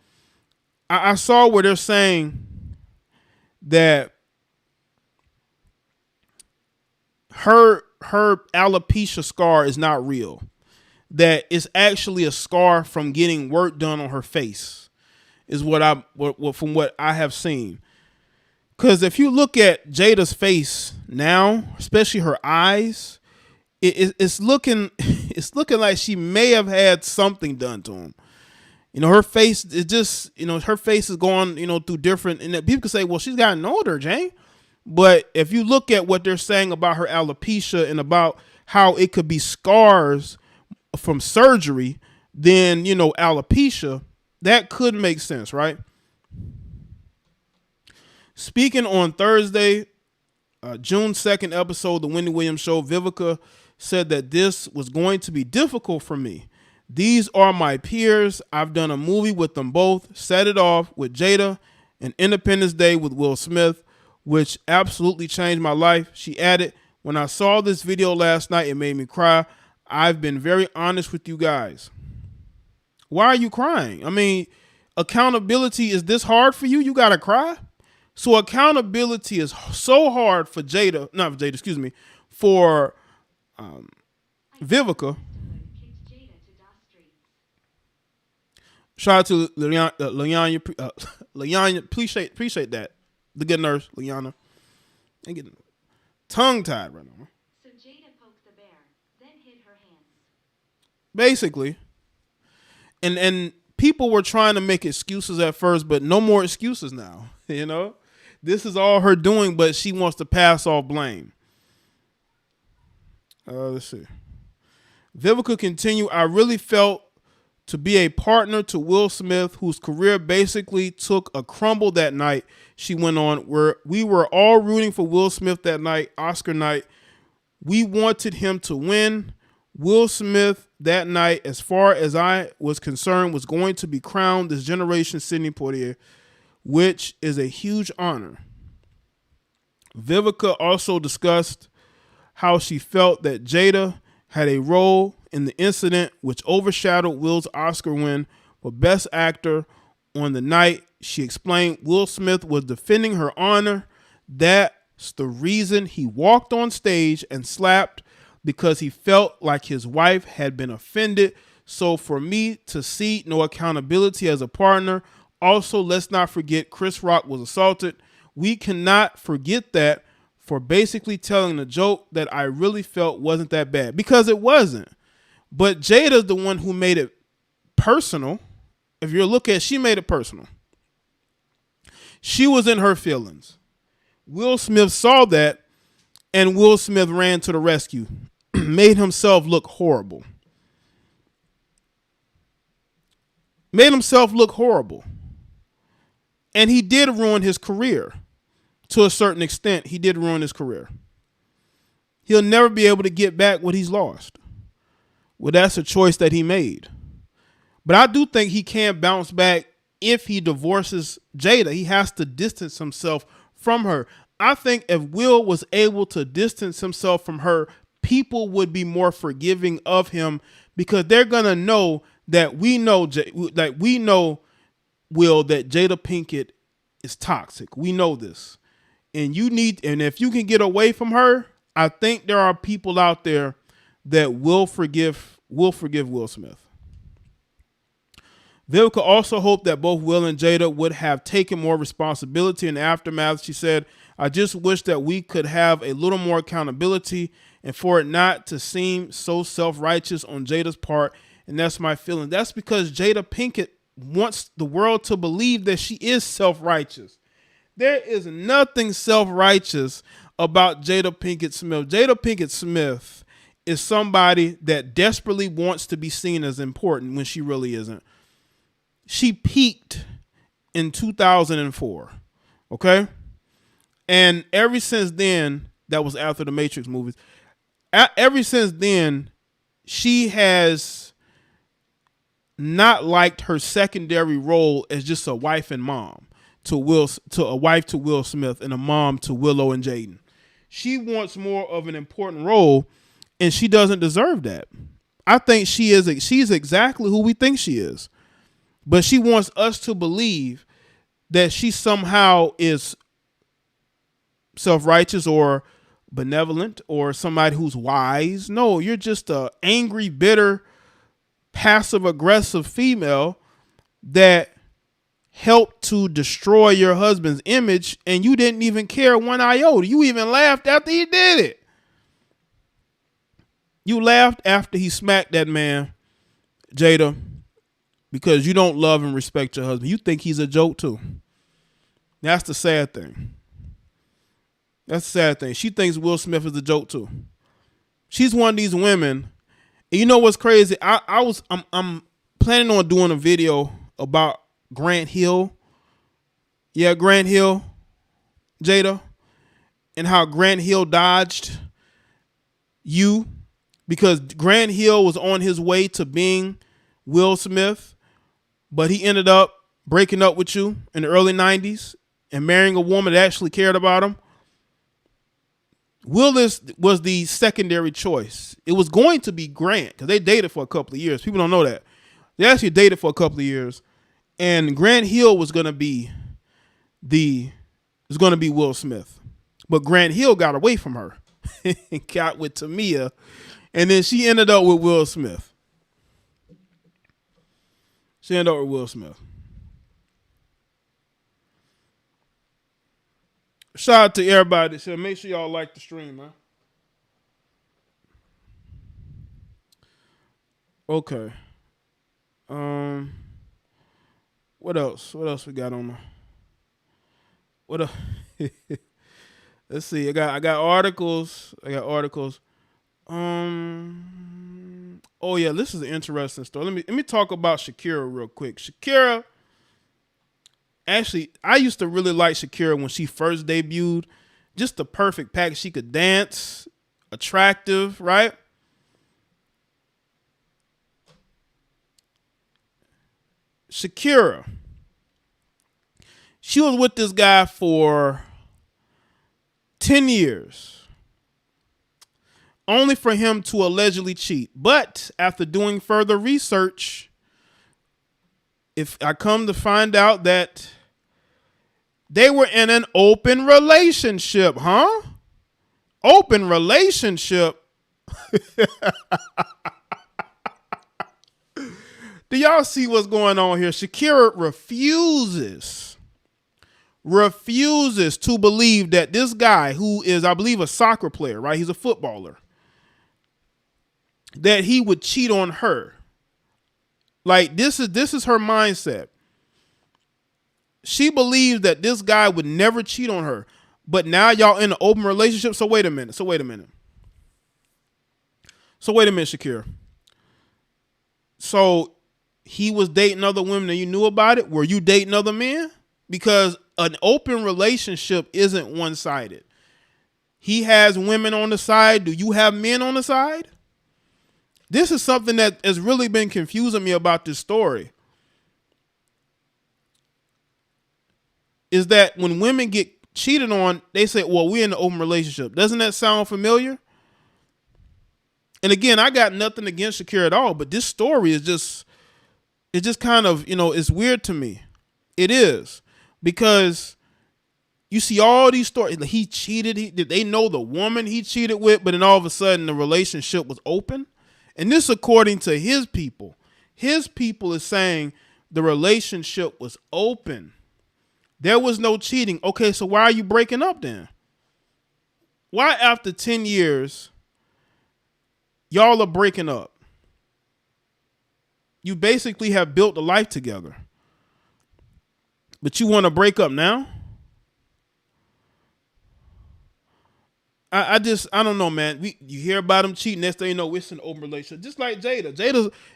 Speaker 1: where they're saying that her alopecia scar is not real, that it's actually a scar from getting work done on her face. Is from what I have seen. Because if you look at Jada's face now, especially her eyes, it's looking like she may have had something done to him. Her face is just, her face is going, through different, and that people could say, well, she's gotten older, Jane. But if you look at what they're saying about her alopecia and about how it could be scars from surgery, then, alopecia, that could make sense, right? Speaking on Thursday, June 2nd episode, The Wendy Williams Show, Vivica said that this was going to be difficult for me. These are my peers. I've done a movie with them both. Set It Off with Jada and Independence Day with Will Smith, which absolutely changed my life. She added, when I saw this video last night, it made me cry. I've been very honest with you guys. Why are you crying? I mean, accountability is this hard for you? You got to cry? So accountability is so hard for for Vivica. Shout out to Liana, appreciate that. The good nurse, Liana. I'm getting tongue tied right now.
Speaker 2: So Jada poked the bear, then hid her hands.
Speaker 1: Basically. And people were trying to make excuses at first, but no more excuses now. This is all her doing, but she wants to pass off blame. Let's see. Vivica continued, I really felt to be a partner to Will Smith, whose career basically took a crumble that night. She went on, where we were all rooting for Will Smith that night, Oscar night. We wanted him to win. Will Smith that night, as far as I was concerned, was going to be crowned this generation's Sidney Poitier, which is a huge honor. Vivica also discussed how she felt that Jada had a role in the incident which overshadowed Will's Oscar win for Best Actor on the night. She explained Will Smith was defending her honor. That's the reason he walked on stage and slapped, because he felt like his wife had been offended. So for me to see no accountability as a partner. Also, let's not forget Chris Rock was assaulted. We cannot forget that, for basically telling the joke that I really felt wasn't that bad, because it wasn't. But Jada's the one who made it personal. If you look at, she made it personal. She was in her feelings. Will Smith saw that, and Will Smith ran to the rescue, made himself look horrible. And he did ruin his career. To a certain extent, he did ruin his career. He'll never be able to get back what he's lost. Well, that's a choice that he made. But I do think he can bounce back if he divorces Jada. He has to distance himself from her. I think if Will was able to distance himself from her, people would be more forgiving of him, because they're going to know that we know Will, that Jada Pinkett is toxic. We know this. And if you can get away from her, I think there are people out there that will forgive Will Smith. Vivica also hoped that both Will and Jada would have taken more responsibility in the aftermath. She said, I just wish that we could have a little more accountability and for it not to seem so self-righteous on Jada's part. And that's my feeling. That's because Jada Pinkett wants the world to believe that she is self-righteous. There is nothing self-righteous about Jada Pinkett Smith. Jada Pinkett Smith is somebody that desperately wants to be seen as important when she really isn't. She peaked in 2004, okay? And ever since then, that was after the Matrix movies, ever since then, she has not liked her secondary role as just a wife and mom to a wife to Will Smith and a mom to Willow and Jaden. She wants more of an important role, and she doesn't deserve that. I think she's exactly who we think she is. But she wants us to believe that she somehow is self-righteous or benevolent or somebody who's wise. No, you're just a angry, bitter, passive-aggressive female that helped to destroy your husband's image, and you didn't even care one iota. You even laughed after he did it. You laughed after he smacked that man, Jada. because you don't love and respect your husband. You think he's a joke too. That's the sad thing. That's the sad thing. She thinks Will Smith is a joke too. She's one of these women. And you know what's crazy? I'm planning on doing a video about Grant Hill. Yeah, Grant Hill, Jada, and how Grant Hill dodged you because Grant Hill was on his way to being Will Smith, but he ended up breaking up with you in the early 90s and marrying a woman that actually cared about him. Willis was the secondary choice. It was going to be Grant because they dated for a couple of years. People don't know that. They actually dated for a couple of years, and Grant Hill was going to be Will Smith, but Grant Hill got away from her and got with Tamia, and then she ended up with Will Smith. She ended up with Will Smith. Shout out to everybody that said, make sure y'all like the stream, man. Okay. What else? What else we got on the? What else? Let's see. I got articles. Oh yeah, this is an interesting story. Let me talk about Shakira real quick. Shakira. Actually, I used to really like Shakira when she first debuted. Just the perfect package. She could dance, attractive, right? Shakira. She was with this guy for 10 years. Only for him to allegedly cheat. But after doing further research, if I come to find out that they were in an open relationship, huh? Open relationship. Do y'all see what's going on here? Shakira refuses to believe that this guy, who is, I believe, a soccer player, right? He's a footballer, that he would cheat on her. Like, this is her mindset. She believes that this guy would never cheat on her. But now y'all in an open relationship. So wait a minute, Shakira. So he was dating other women and you knew about it? Were you dating other men? Because an open relationship isn't one-sided. He has women on the side. Do you have men on the side? This is something that has really been confusing me about this story. Is that when women get cheated on, they say, well, we're in an open relationship. Doesn't that sound familiar? And again, I got nothing against Shakira at all, but this story is just kind of, it's weird to me. It is. Because you see all these stories. Like, he cheated. They know the woman he cheated with, but then all of a sudden the relationship was open. And this according to his people. His people is saying the relationship was open. There was no cheating. Okay, so why are you breaking up then? Why after 10 years, y'all are breaking up? You basically have built a life together. But you want to break up now? I don't know, man. You hear about him cheating, next thing you know, it's an open relationship. Just like Jada.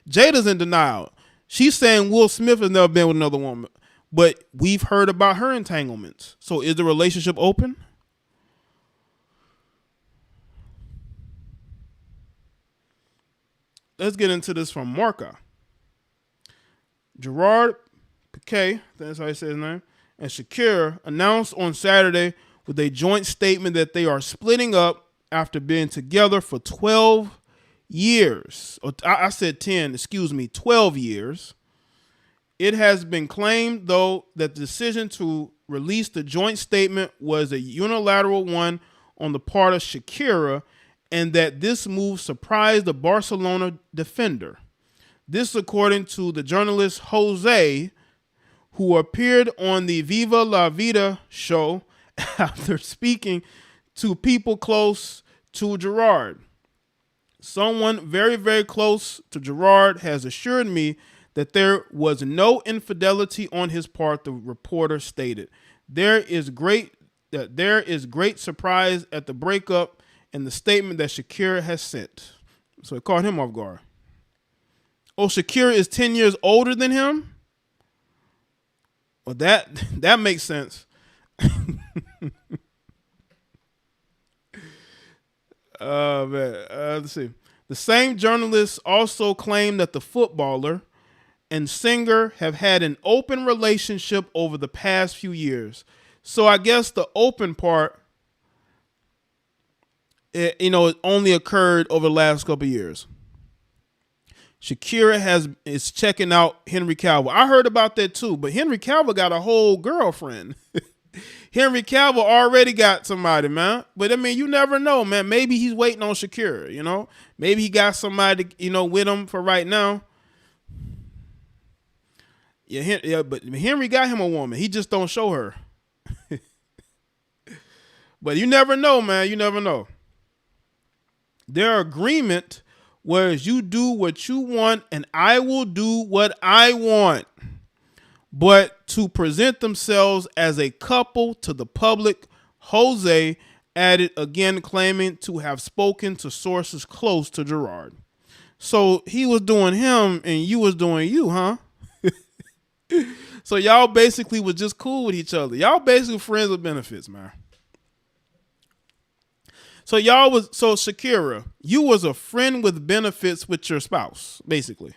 Speaker 1: Jada's in denial. She's saying Will Smith has never been with another woman. But we've heard about her entanglements. So is the relationship open? Let's get into this from Marca. Gerard Piqué, that's how he says his name, and Shakira announced on Saturday with a joint statement that they are splitting up after being together for 12 years. I said 10, 12 years. It has been claimed, though, that the decision to release the joint statement was a unilateral one on the part of Shakira, and that this move surprised the Barcelona defender. This according to the journalist Jose, who appeared on the Viva La Vida show after speaking to people close to Gerard. Someone very, very close to Gerard has assured me that there was no infidelity on his part, the reporter stated. There is great surprise at the breakup and the statement that Shakira has sent. So it caught him off guard. Oh, Shakira is 10 years older than him? Well, that makes sense. Man. Let's see. The same journalist also claimed that the footballer and singer have had an open relationship over the past few years. So I guess the open part, it only occurred over the last couple of years. Shakira is checking out Henry Cavill. I heard about that too, but Henry Cavill got a whole girlfriend. Henry Cavill already got somebody, man. But I mean, you never know, man. Maybe he's waiting on Shakira, Maybe he got somebody, with him for right now. Yeah, but Henry got him a woman. He just don't show her. But you never know, man. You never know. Their agreement was you do what you want and I will do what I want. But to present themselves as a couple to the public, Jose added, again claiming to have spoken to sources close to Gerard. So he was doing him and you was doing you, huh? So y'all basically was just cool with each other. Y'all basically friends with benefits, man. So Shakira, you was a friend with benefits with your spouse, basically.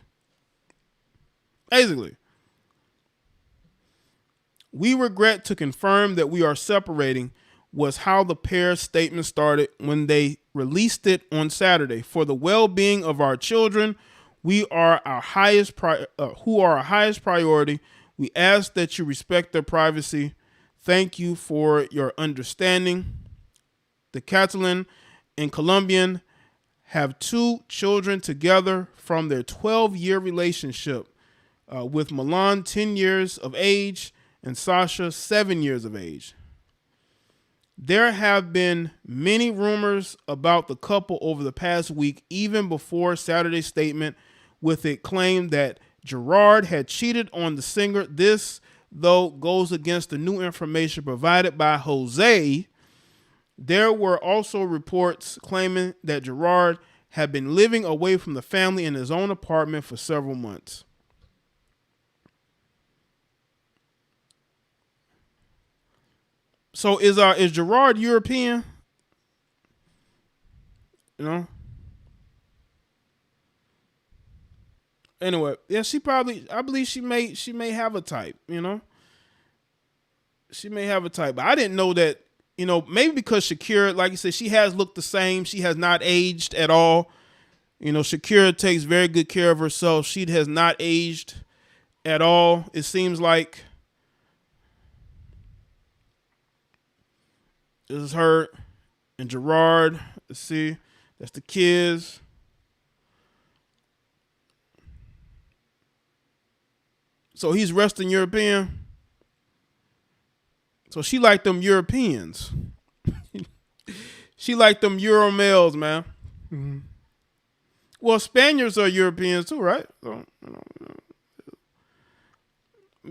Speaker 1: We regret to confirm that we are separating was how the pair's statement started when they released it on Saturday. For the well-being of our children, who are our highest priority. We ask that you respect their privacy. Thank you for your understanding. The Catalan and Colombian have 2 children together from their 12-year relationship, with Milan 10 years of age and Sasha 7 years of age. There have been many rumors about the couple over the past week, even before Saturday's statement, with it claimed that Gerard had cheated on the singer. This, though, goes against the new information provided by Jose. There were also reports claiming that Gerard had been living away from the family in his own apartment for several months. So is Gerard European? Anyway, yeah, I believe she may have a type, She may have a type. But I didn't know that, maybe because Shakira, like you said, she has looked the same. She has not aged at all. Shakira takes very good care of herself. She has not aged at all. It seems like this is her and Gerard. Let's see. That's the kids. So he's Western European. So she like them Europeans. She like them Euro males, man. Mm-hmm. Well, Spaniards are Europeans too, right? So,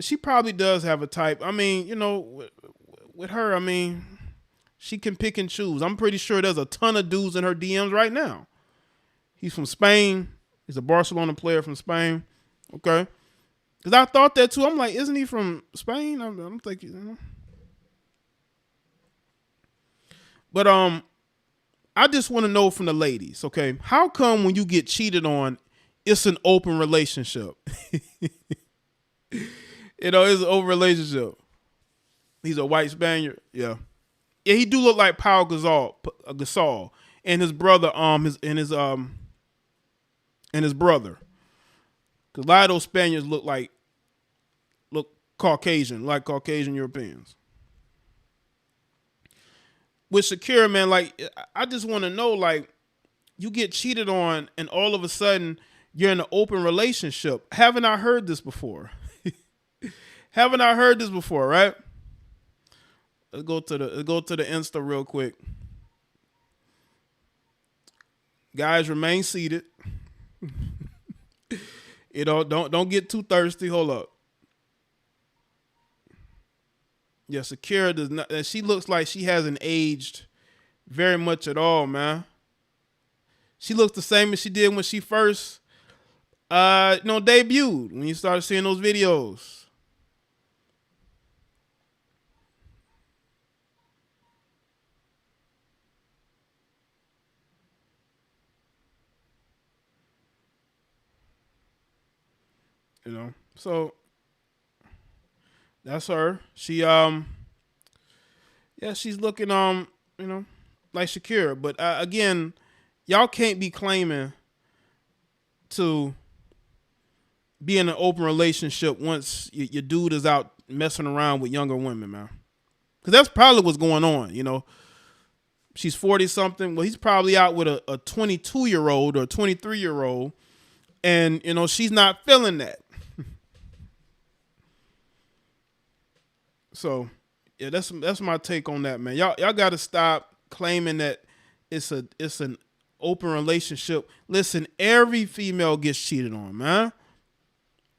Speaker 1: she probably does have a type. I mean, with her, I mean, she can pick and choose. I'm pretty sure there's a ton of dudes in her DMs right now. He's from Spain. He's a Barcelona player from Spain. Okay. Because I thought that too. I'm like, isn't he from Spain? I'm thinking, But I just want to know from the ladies, okay? How come when you get cheated on, it's an open relationship? It's an open relationship. He's a white Spaniard. Yeah. Yeah, he do look like Pau Gasol, and his brother, his brother. Because a lot of those Spaniards look Caucasian, like Caucasian Europeans. With Shakira, man, like, I just want to know, like, you get cheated on and all of a sudden you're in an open relationship. Haven't I heard this before? Haven't I heard this before, right? Let's go to the Insta real quick. Guys, remain seated. You know, don't get too thirsty. Hold up. Yeah, Shakira does not. She looks like she hasn't aged very much at all, man. She looks the same as she did when she first, debuted. When you started seeing those videos, you know. So that's her. Yeah, she's looking, like Shakira. But again, y'all can't be claiming to be in an open relationship once your dude is out messing around with younger women, man. Because that's probably what's going on, you know. She's 40 something. Well, he's probably out with a 22-year-old or a 23-year-old. And, you know, she's not feeling that. So, yeah, that's my take on that, man. Y'all got to stop claiming that it's an open relationship. Listen, every female gets cheated on, man.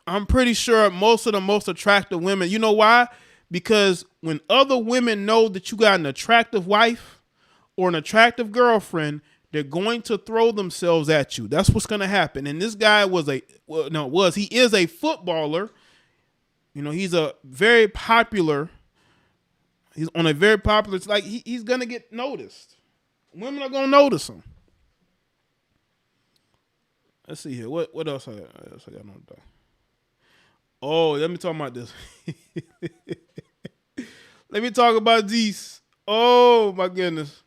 Speaker 1: I'm pretty sure most of the most attractive women, you know why? Because when other women know that you got an attractive wife or an attractive girlfriend, they're going to throw themselves at you. That's what's going to happen. And this guy he is a footballer. You know, he's on a very popular, like he's going to get noticed. Women are going to notice him. Let's see here. What else I got on the day? Oh, let me talk about this. Let me talk about these. Oh, my goodness.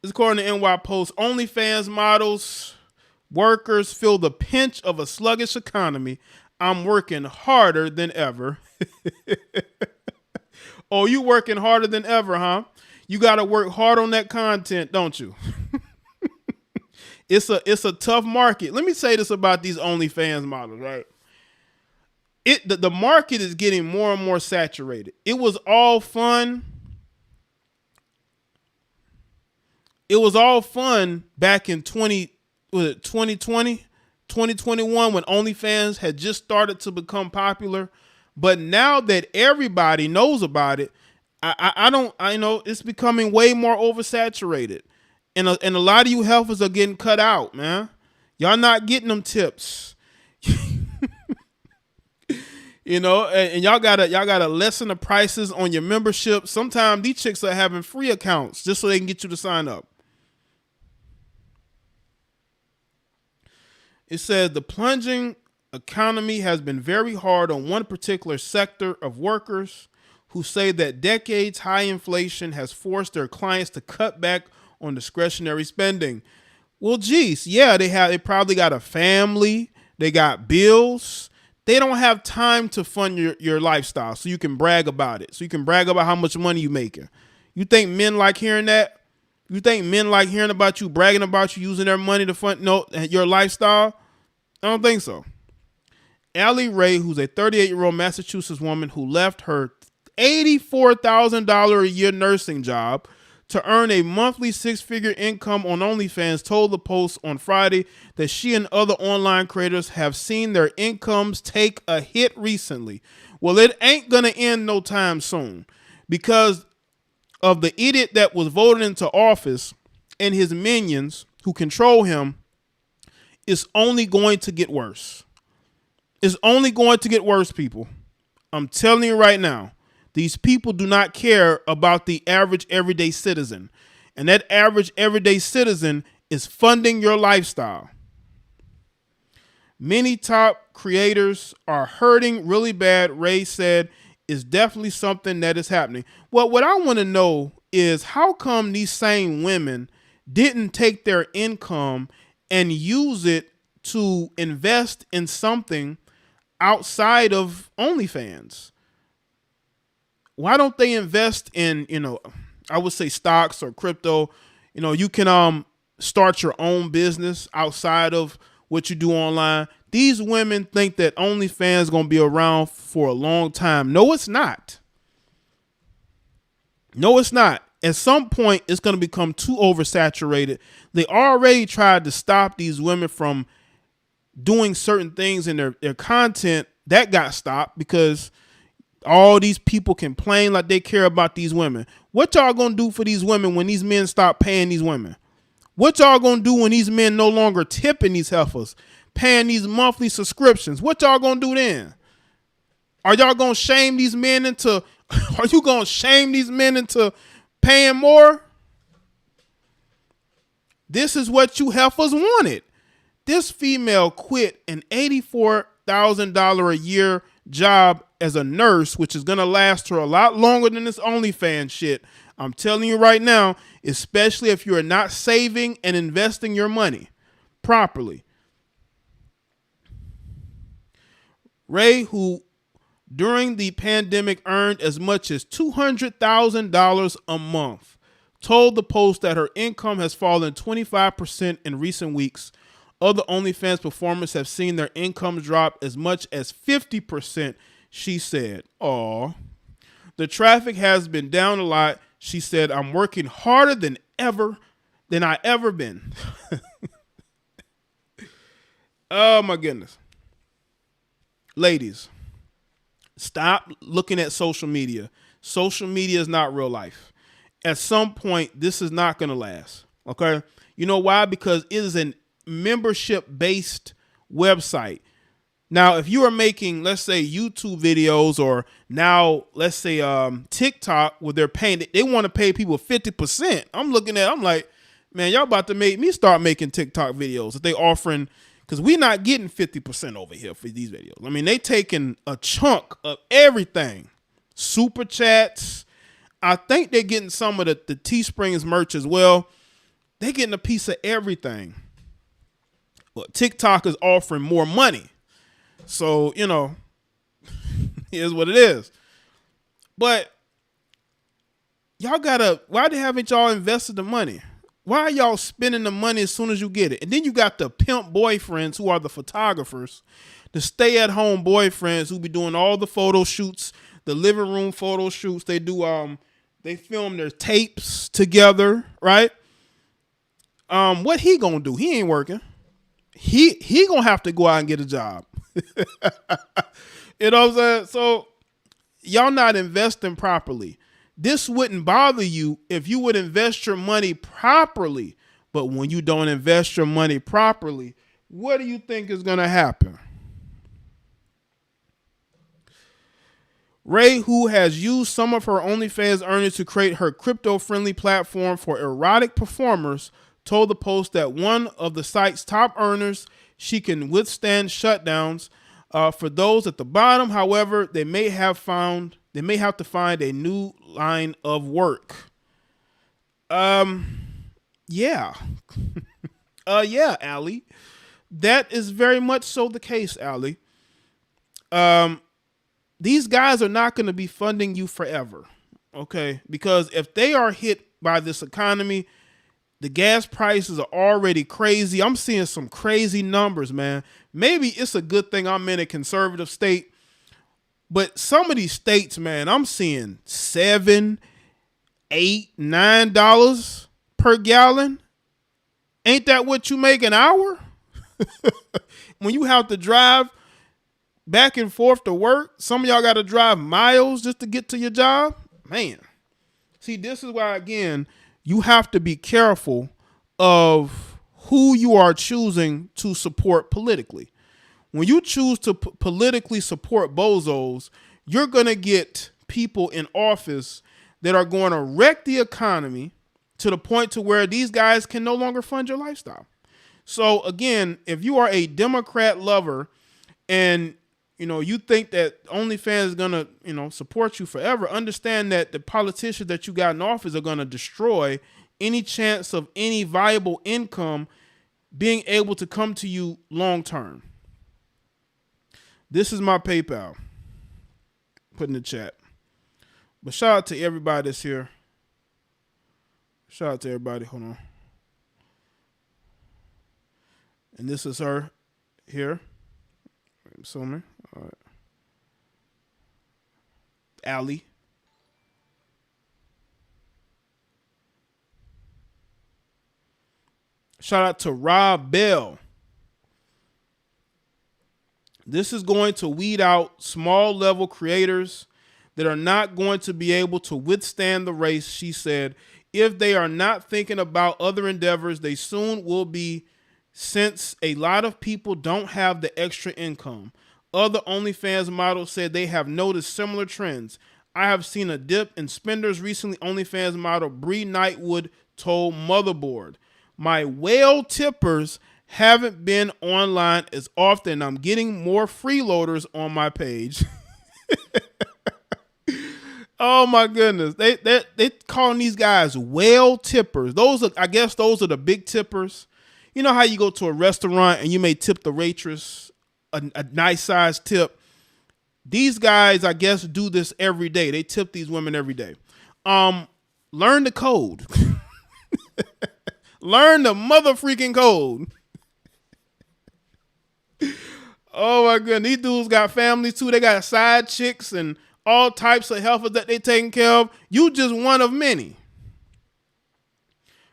Speaker 1: This according to NY Post. OnlyFans models, workers feel the pinch of a sluggish economy. I'm working harder than ever. Oh, you working harder than ever, huh? You got to work hard on that content, don't you? It's a tough market. Let me say this about these OnlyFans models, right? The market is getting more and more saturated. It was all fun. It was all fun back in 2020, 2021 when OnlyFans had just started to become popular. But now that everybody knows about it, I know it's becoming way more oversaturated. And a lot of you healthers are getting cut out, man. Y'all not getting them tips. You know, and y'all gotta lessen the prices on your membership. Sometimes these chicks are having free accounts just so they can get you to sign up. It says the plunging economy has been very hard on one particular sector of workers who say that decades high inflation has forced their clients to cut back on discretionary spending. Well, geez, yeah, they probably got a family, they got bills. They don't have time to fund your lifestyle so you can brag about it. So you can brag about how much money you're making. You think men like hearing that? You think men like hearing about you, bragging about you using their money to fund your lifestyle? I don't think so. Allie Ray, who's a 38-year-old Massachusetts woman who left her $84,000 a year nursing job to earn a monthly six-figure income on OnlyFans, told the Post on Friday that she and other online creators have seen their incomes take a hit recently. Well, it ain't going to end no time soon because of the idiot that was voted into office and his minions who control him. It's only going to get worse. It's only going to get worse, people. I'm telling you right now. These people do not care about the average everyday citizen. And that average everyday citizen is funding your lifestyle. Many top creators are hurting really bad, Ray said, is definitely something that is happening. Well, what I want to know is how come these same women didn't take their income and use it to invest in something outside of OnlyFans? Why don't they invest in, I would say stocks or crypto? You can start your own business outside of what you do online. These women think that OnlyFans is going to be around for a long time. No, it's not. No, it's not. At some point, it's going to become too oversaturated. They already tried to stop these women from doing certain things in their content. That got stopped because all these people complain like they care about these women. What y'all gonna do for these women when these men stop paying these women? What y'all gonna do when these men no longer tipping these heifers, paying these monthly subscriptions? What y'all gonna do then? Are y'all gonna shame these men into? Are you gonna shame these men into paying more? This is what you heifers wanted. This female quit an $84,000 a year job as a nurse, which is going to last her a lot longer than this OnlyFans shit. I'm telling you right now, especially if you're not saving and investing your money properly. Ray, who during the pandemic earned as much as $200,000 a month, told the Post that her income has fallen 25% in recent weeks. Other OnlyFans performers have seen their incomes drop as much as 50%, she said. Aw. The traffic has been down a lot. She said, I'm working harder than I ever been. Oh my goodness. Ladies, stop looking at social media. Social media is not real life. At some point, this is not going to last. Okay? You know why? Because it is an membership-based website. Now, if you are making, let's say, YouTube videos, or now, let's say, TikTok, where they're paying, they want to pay people 50%. I'm like, man, y'all about to make me start making TikTok videos that they offering, because we're not getting 50% over here for these videos. I mean, they taking a chunk of everything. Super chats. I think they're getting some of the Teesprings merch as well. They're getting a piece of everything. But TikTok is offering more money. So, here's what it is. But y'all why haven't y'all invested the money? Why are y'all spending the money as soon as you get it? And then you got the pimp boyfriends who are the photographers, the stay-at-home boyfriends who be doing all the photo shoots, the living room photo shoots. They do they film their tapes together, right? What he gonna do? He ain't working. He gonna have to go out and get a job. You know what I'm saying? So y'all not investing properly. This wouldn't bother you if you would invest your money properly. But when you don't invest your money properly, what do you think is going to happen? Ray, who has used some of her OnlyFans earnings to create her crypto-friendly platform for erotic performers, told the Post that one of the site's top earners, she can withstand shutdowns. For those at the bottom, however, they may have to find a new line of work. Yeah. Yeah, Allie. That is very much so the case, Allie. These guys are not going to be funding you forever. Okay? Because if they are hit by this economy, the gas prices are already crazy. I'm seeing some crazy numbers, man. Maybe it's a good thing I'm in a conservative state, but some of these states, man, I'm seeing $7, $8, $9 per gallon. Ain't that what you make an hour? When you have to drive back and forth to work, some of y'all got to drive miles just to get to your job. Man, see, this is why, again, you have to be careful of who you are choosing to support politically. When you choose to politically support bozos, you're going to get people in office that are going to wreck the economy to the point to where these guys can no longer fund your lifestyle. So again, if you are a Democrat lover and you think that OnlyFans is going to, support you forever, understand that the politicians that you got in office are going to destroy any chance of any viable income being able to come to you long term. This is my PayPal. Put in the chat. But shout out to everybody that's here. Shout out to everybody. Hold on. And this is her here. I'm assuming. All right. Allie. Shout out to Rob Bell. This is going to weed out small level creators that are not going to be able to withstand the race, she said. If they are not thinking about other endeavors, they soon will be, since a lot of people don't have the extra income. Other OnlyFans models said they have noticed similar trends. I have seen a dip in spenders recently, OnlyFans model Bree Knightwood told Motherboard. My whale tippers haven't been online as often. I'm getting more freeloaders on my page. Oh my goodness. They calling these guys whale tippers. I guess those are the big tippers. You know how you go to a restaurant and you may tip the waitress a nice size tip. These guys, I guess, do this every day. They tip these women every day. Learn the code. Learn the mother freaking code. Oh my goodness. These dudes got families too. They got side chicks and all types of helpers that they taking care of. You just one of many.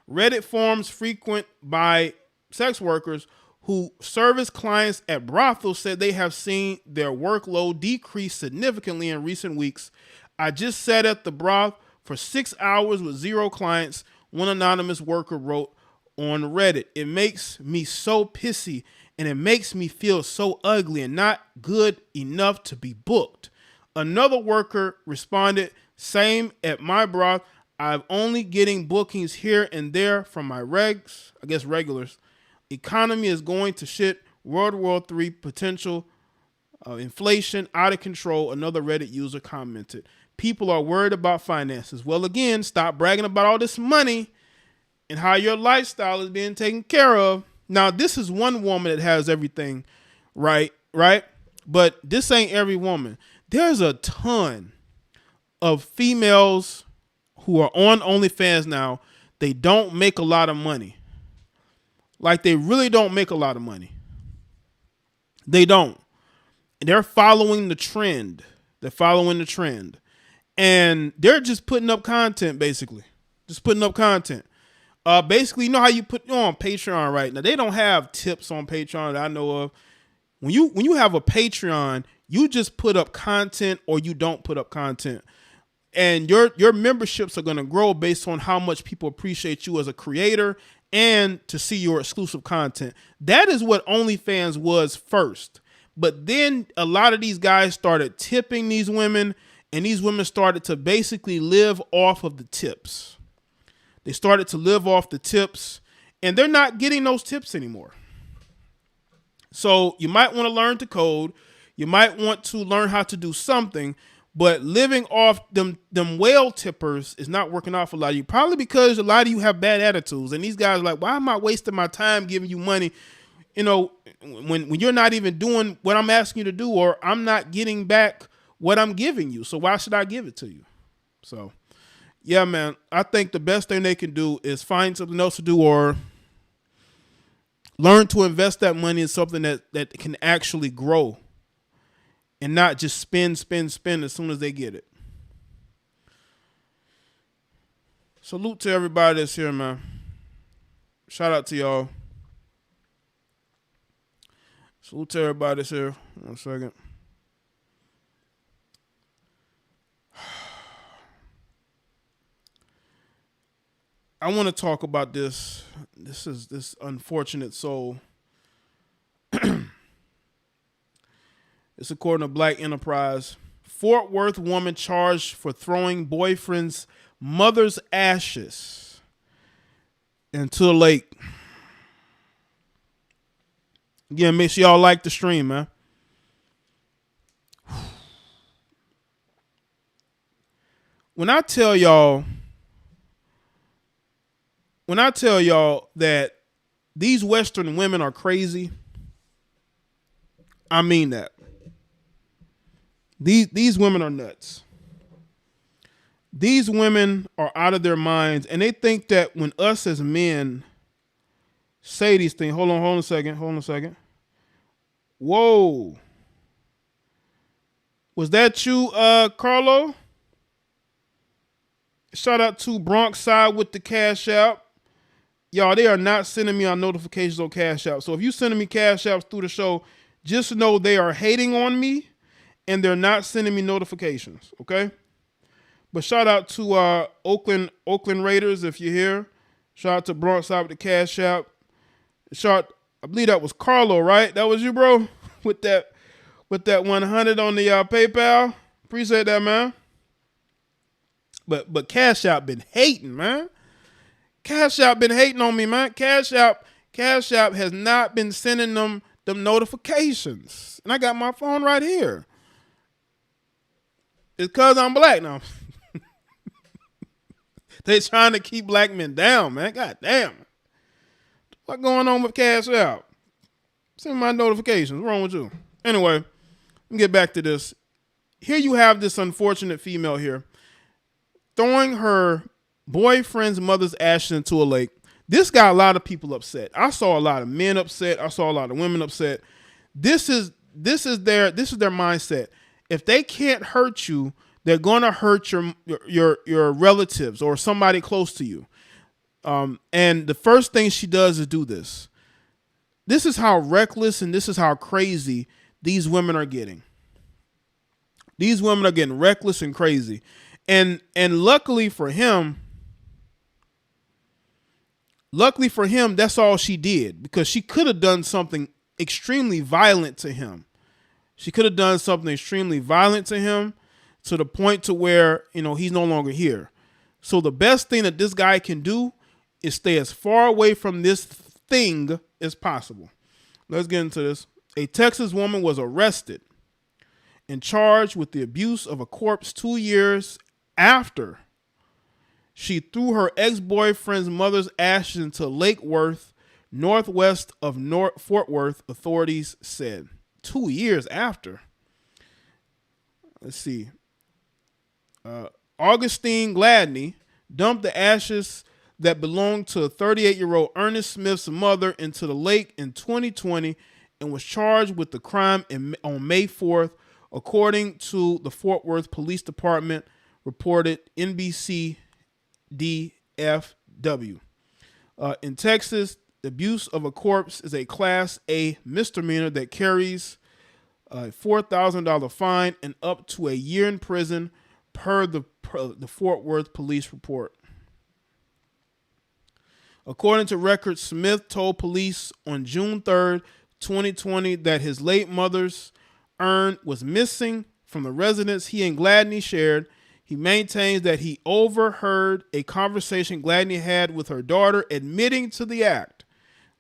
Speaker 1: Reddit forums frequent by sex workers who service clients at brothels said they have seen their workload decrease significantly in recent weeks. I just sat at the broth for 6 hours with 0 clients, one anonymous worker wrote on Reddit. It makes me so pissy and it makes me feel so ugly and not good enough to be booked. Another worker responded, same at my broth. I'm only getting bookings here and there from my regulars. Economy is going to shit. World War III potential, inflation out of control. Another Reddit user commented. People are worried about finances. Well, again, stop bragging about all this money and how your lifestyle is being taken care of. Now, this is one woman that has everything right? But this ain't every woman. There's a ton of females who are on OnlyFans now. They don't make a lot of money. Like, they really don't make a lot of money. They don't. They're following the trend. And they're just putting up content, basically. Just putting up content. Basically, you know how you put on Patreon right now? They don't have tips on Patreon that I know of. When you have a Patreon, you just put up content or you don't put up content. And your memberships are going to grow based on how much people appreciate you as a creator and to see your exclusive content. That is what OnlyFans was first. But then a lot of these guys started tipping these women, and these women started to basically live off of the tips. They started to live off the tips, and they're not getting those tips anymore. So you might want to learn to code. You might want to learn how to do something, but living off them whale tippers is not working out for a lot of you. Probably because a lot of you have bad attitudes, and these guys are like, why am I wasting my time giving you money? You know, when you're not even doing what I'm asking you to do, or I'm not getting back what I'm giving you. So why should I give it to you? So yeah, man, I think the best thing they can do is find something else to do, or learn to invest that money in something that can actually grow and not just spend as soon as they get it. Salute to everybody that's here, man. Shout out to y'all. Salute to everybody that's here. 1 second. I want to talk about this. This unfortunate soul. It's according to Black Enterprise. Fort Worth woman charged for throwing boyfriend's mother's ashes into the lake. Again, make sure y'all like the stream, man. When I tell y'all that these Western women are crazy, I mean that. These women are nuts. These women are out of their minds, and they think that when us as men say these things, hold on a second. Whoa. Was that you, Carlo? Shout out to Bronx Side with the cash out. Y'all, they are not sending me on notifications on Cash App. So if you sending me Cash Apps through the show, just know they are hating on me and they're not sending me notifications. Okay. But shout out to Oakland Raiders if you're here. Shout out to Bronx out with the Cash App. I believe that was Carlo, right? That was you, bro, with that 100 on the PayPal. Appreciate that, man. But Cash App been hating, man. Cash App been hating on me, man. Cash App has not been sending them notifications. And I got my phone right here. It's because I'm black now. They trying to keep black men down, man. God damn. What's going on with Cash App? Send my notifications. What's wrong with you? Anyway, let me get back to this. Here you have this unfortunate female here throwing her boyfriend's mother's ashes into a lake. This got a lot of people upset. I saw a lot of men upset. I saw a lot of women upset. This is their mindset. If they can't hurt you, they're gonna hurt your relatives or somebody close to you. And the first thing she does is do this. This is how reckless and this is how crazy these women are getting. These women are getting reckless and crazy. And luckily for him, that's all she did, because she could have done something extremely violent to him. She could have done something extremely violent to him to the point to where, he's no longer here. So the best thing that this guy can do is stay as far away from this thing as possible. Let's get into this. A Texas woman was arrested and charged with the abuse of a corpse 2 years after she threw her ex-boyfriend's mother's ashes into Lake Worth, northwest of Fort Worth, authorities said. 2 years after. Let's see. Augustine Gladney dumped the ashes that belonged to 38-year-old Ernest Smith's mother into the lake in 2020 and was charged with the crime on May 4th, according to the Fort Worth Police Department, reported NBC DFW. In Texas, abuse of a corpse is a Class A misdemeanor that carries a $4,000 fine and up to a year in prison, per the Fort Worth police report. According to records, Smith told police on June 3rd, 2020, that his late mother's urn was missing from the residence he and Gladney shared. He maintains that he overheard a conversation Gladney had with her daughter, admitting to the act.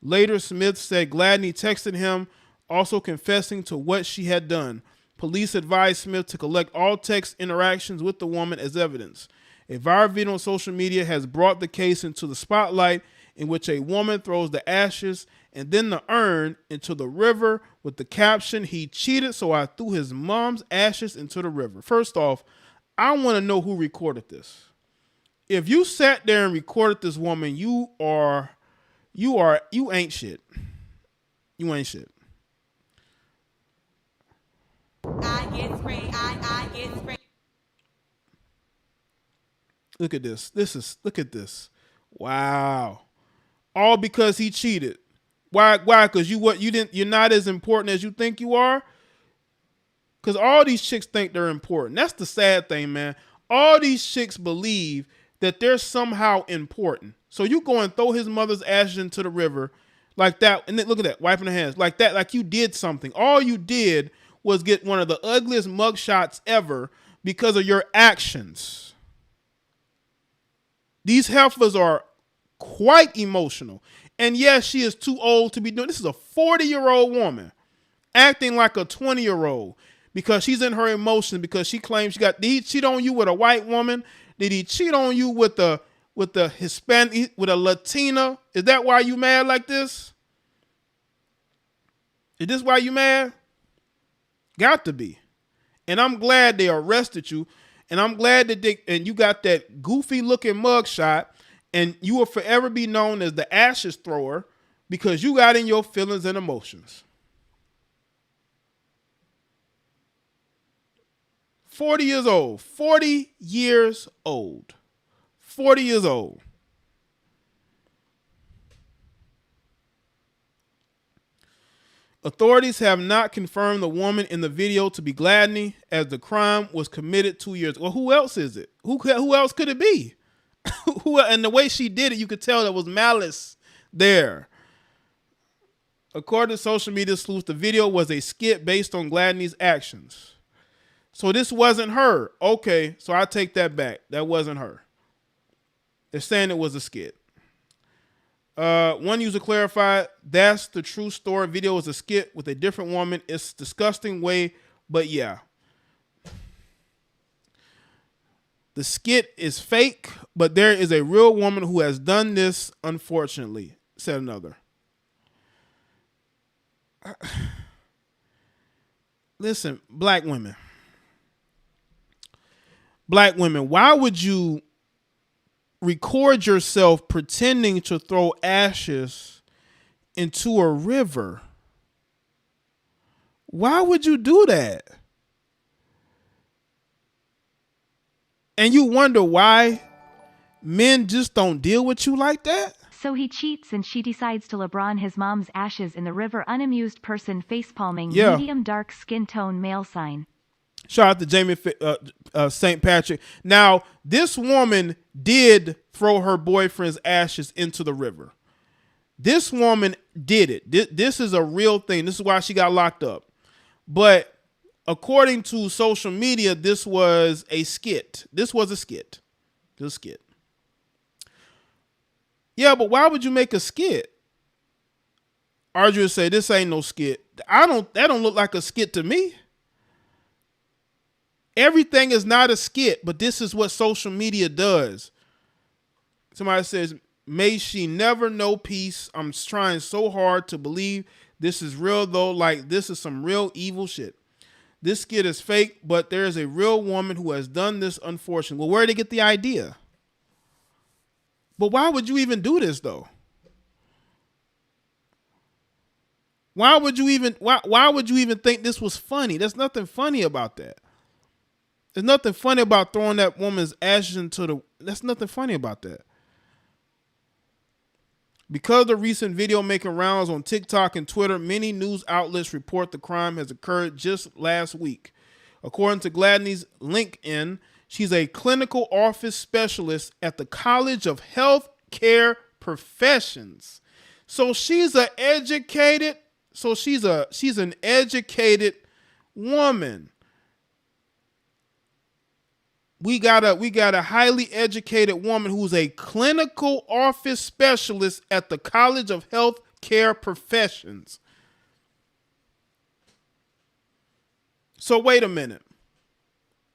Speaker 1: Later, Smith said Gladney texted him, also confessing to what she had done. Police advised Smith to collect all text interactions with the woman as evidence. A viral video on social media has brought the case into the spotlight, in which a woman throws the ashes and then the urn into the river with the caption, "He cheated, so I threw his mom's ashes into the river." First off, I want to know who recorded this. If you sat there and recorded this woman, you ain't shit. You ain't shit. I get sprayed. Look at this. Look at this. Wow. All because he cheated. Why? Because you're not as important as you think you are. Because all these chicks think they're important. That's the sad thing, man. All these chicks believe that they're somehow important. So you go and throw his mother's ashes into the river like that. And then look at that, wiping her hands like that, like you did something. All you did was get one of the ugliest mugshots ever because of your actions. These heifers are quite emotional. And yes, she is too old to be doing this. Is a 40-year-old woman acting like a 20-year-old because she's in her emotions, because she claims did he cheat on you with a white woman? Did he cheat on you with the Hispanic, with a Latina? Is that why you mad like this? Is this why you mad? Got to be. And I'm glad they arrested you. And I'm glad that you got that goofy looking mugshot, and you will forever be known as the ashes thrower because you got in your feelings and emotions. 40 years old. 40 years old. 40 years old. Authorities have not confirmed the woman in the video to be Gladney, as the crime was committed 2 years. Well, who else is it? Who else could it be? And the way she did it, you could tell there was malice there. According to social media sleuths, the video was a skit based on Gladney's actions. So this wasn't her. Okay, so I take that back. That wasn't her. They're saying it was a skit. One user clarified, that's the true story. Video is a skit with a different woman. It's a disgusting way, but yeah. The skit is fake, but there is a real woman who has done this, unfortunately, said another. Listen, black women. Black women, why would you record yourself pretending to throw ashes into a river? Why would you do that? And you wonder why men just don't deal with you like that?
Speaker 2: So he cheats and she decides to LeBron his mom's ashes in the river. Unamused person facepalming.
Speaker 1: Yeah.
Speaker 2: Medium dark skin tone male sign.
Speaker 1: Shout out to Jamie St. Patrick. Now, this woman did throw her boyfriend's ashes into the river. This woman did it. This is a real thing. This is why she got locked up. But according to social media, this was a skit. This was a skit. This was a skit. Yeah, but why would you make a skit? Arjun would say, this ain't no skit. That don't look like a skit to me. Everything is not a skit, but this is what social media does. Somebody says, may she never know peace. I'm trying so hard to believe this is real, though. Like, this is some real evil shit. This skit is fake, but there is a real woman who has done this, unfortunately. Well, where did they get the idea? But why would you even do this, though? Why would you even think this was funny? There's nothing funny about that. There's nothing funny about throwing that woman's ashes into the... That's nothing funny about that. Because of the recent video making rounds on TikTok and Twitter, many news outlets report the crime has occurred just last week. According to Gladney's LinkedIn, she's a clinical office specialist at the College of Health Care Professions. So she's an educated woman. We got a highly educated woman who's a clinical office specialist at the College of Health Care Professions. So wait a minute.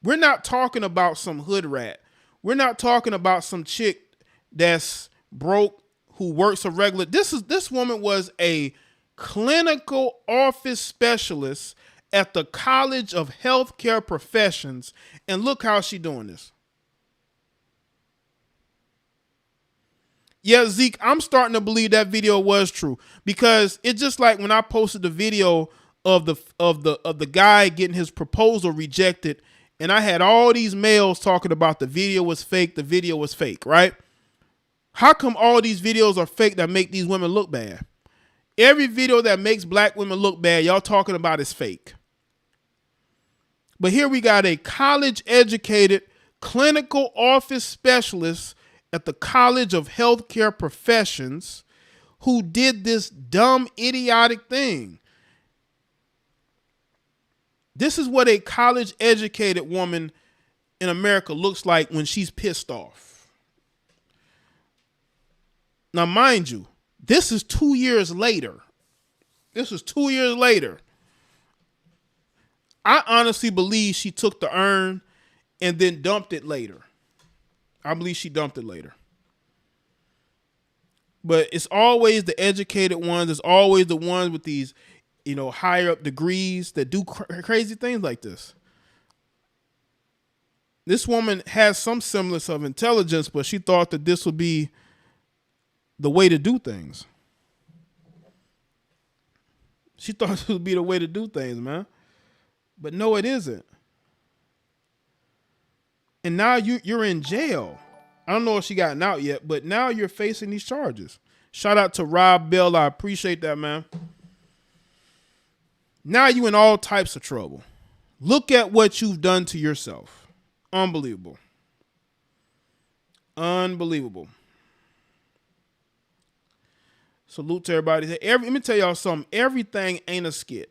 Speaker 1: We're not talking about some hood rat. We're not talking about some chick that's broke who works a regular. This woman was a clinical office specialist at the College of Healthcare Professions, and look how she doing this. Yeah, Zeke, I'm starting to believe that video was true, because it's just like when I posted the video of the guy getting his proposal rejected, and I had all these males talking about the video was fake, right? How come all these videos are fake that make these women look bad? Every video that makes black women look bad, y'all talking about is fake. But here we got a college-educated clinical office specialist at the College of Healthcare Professions who did this dumb, idiotic thing. This is what a college-educated woman in America looks like when she's pissed off. Now, mind you, this is 2 years later. I honestly believe she took the urn and then dumped it later. I believe she dumped it later. But it's always the educated ones. It's always the ones with these, higher up degrees that do crazy things like this. This woman has some semblance of intelligence, but she thought that this would be the way to do things. She thought it would be the way to do things, man. But no, it isn't. And now you're in jail. I don't know if she gotten out yet, but now you're facing these charges. Shout out to Rob Bell. I appreciate that, man. Now you in all types of trouble. Look at what you've done to yourself. Unbelievable. Unbelievable. Salute to everybody. Let me tell y'all something. Everything ain't a skit.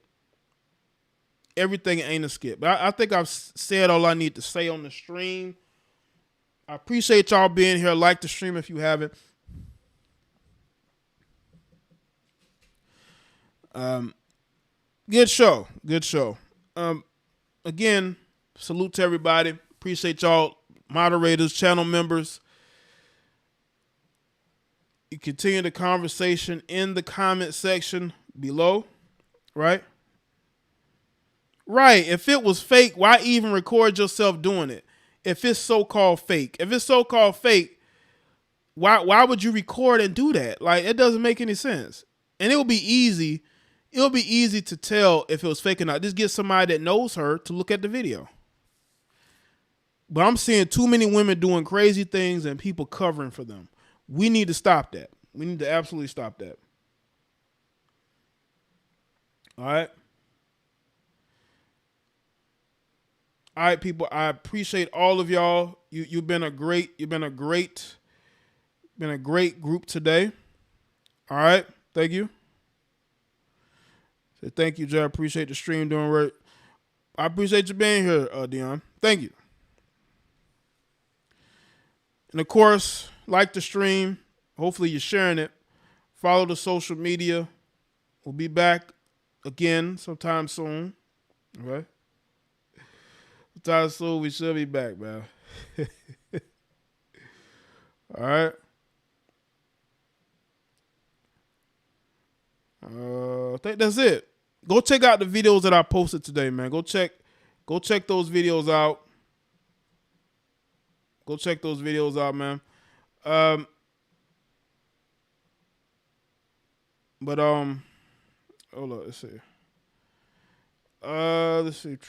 Speaker 1: Everything ain't a skit. But I think I've said all I need to say on the stream. I appreciate y'all being here. Like the stream if you haven't. Good show. Good show. Again, salute to everybody. Appreciate y'all, moderators, channel members. You continue the conversation in the comment section below, right? Right. If it was fake, why even record yourself doing it? If it's so-called fake. If it's so-called fake, why would you record and do that? Like, it doesn't make any sense. And it will be easy. It'll be easy to tell if it was fake or not. Just get somebody that knows her to look at the video. But I'm seeing too many women doing crazy things and people covering for them. We need to stop that. We need to absolutely stop that. All right. All right, people. I appreciate all of y'all. You've been a great group today. All right. Thank you. So thank you, Jay. I appreciate the stream doing right. I appreciate you being here, Dion. Thank you. And of course, like the stream. Hopefully you're sharing it. Follow the social media. We'll be back again sometime soon. All right. Sometime soon we should be back, man. All right. I think that's it. Go check out the videos that I posted today, man. Go check those videos out. Go check those videos out, man. But hold on, let's see. Let's see. Is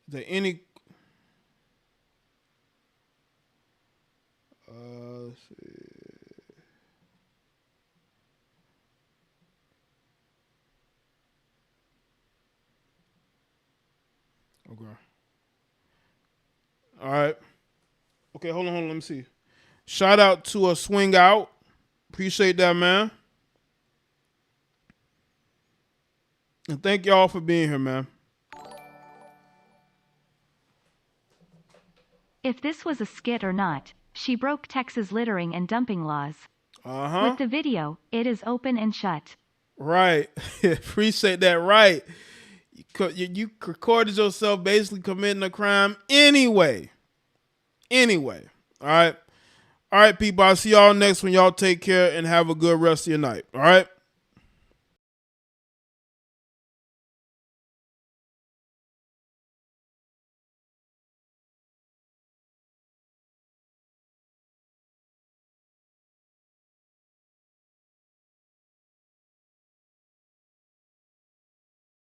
Speaker 1: there any? Let's see. Okay. All right. Okay, hold on. Let me see. Shout out to a Swing Out. Appreciate that, man. And thank y'all for being here, man.
Speaker 2: If this was a skit or not, she broke Texas littering and dumping laws. With the video, it is open and shut. Right.
Speaker 1: Appreciate that. Right. You recorded yourself basically committing a crime anyway. All right. All right, people. I'll see y'all next one. Y'all take care and have a good rest of your night. All right.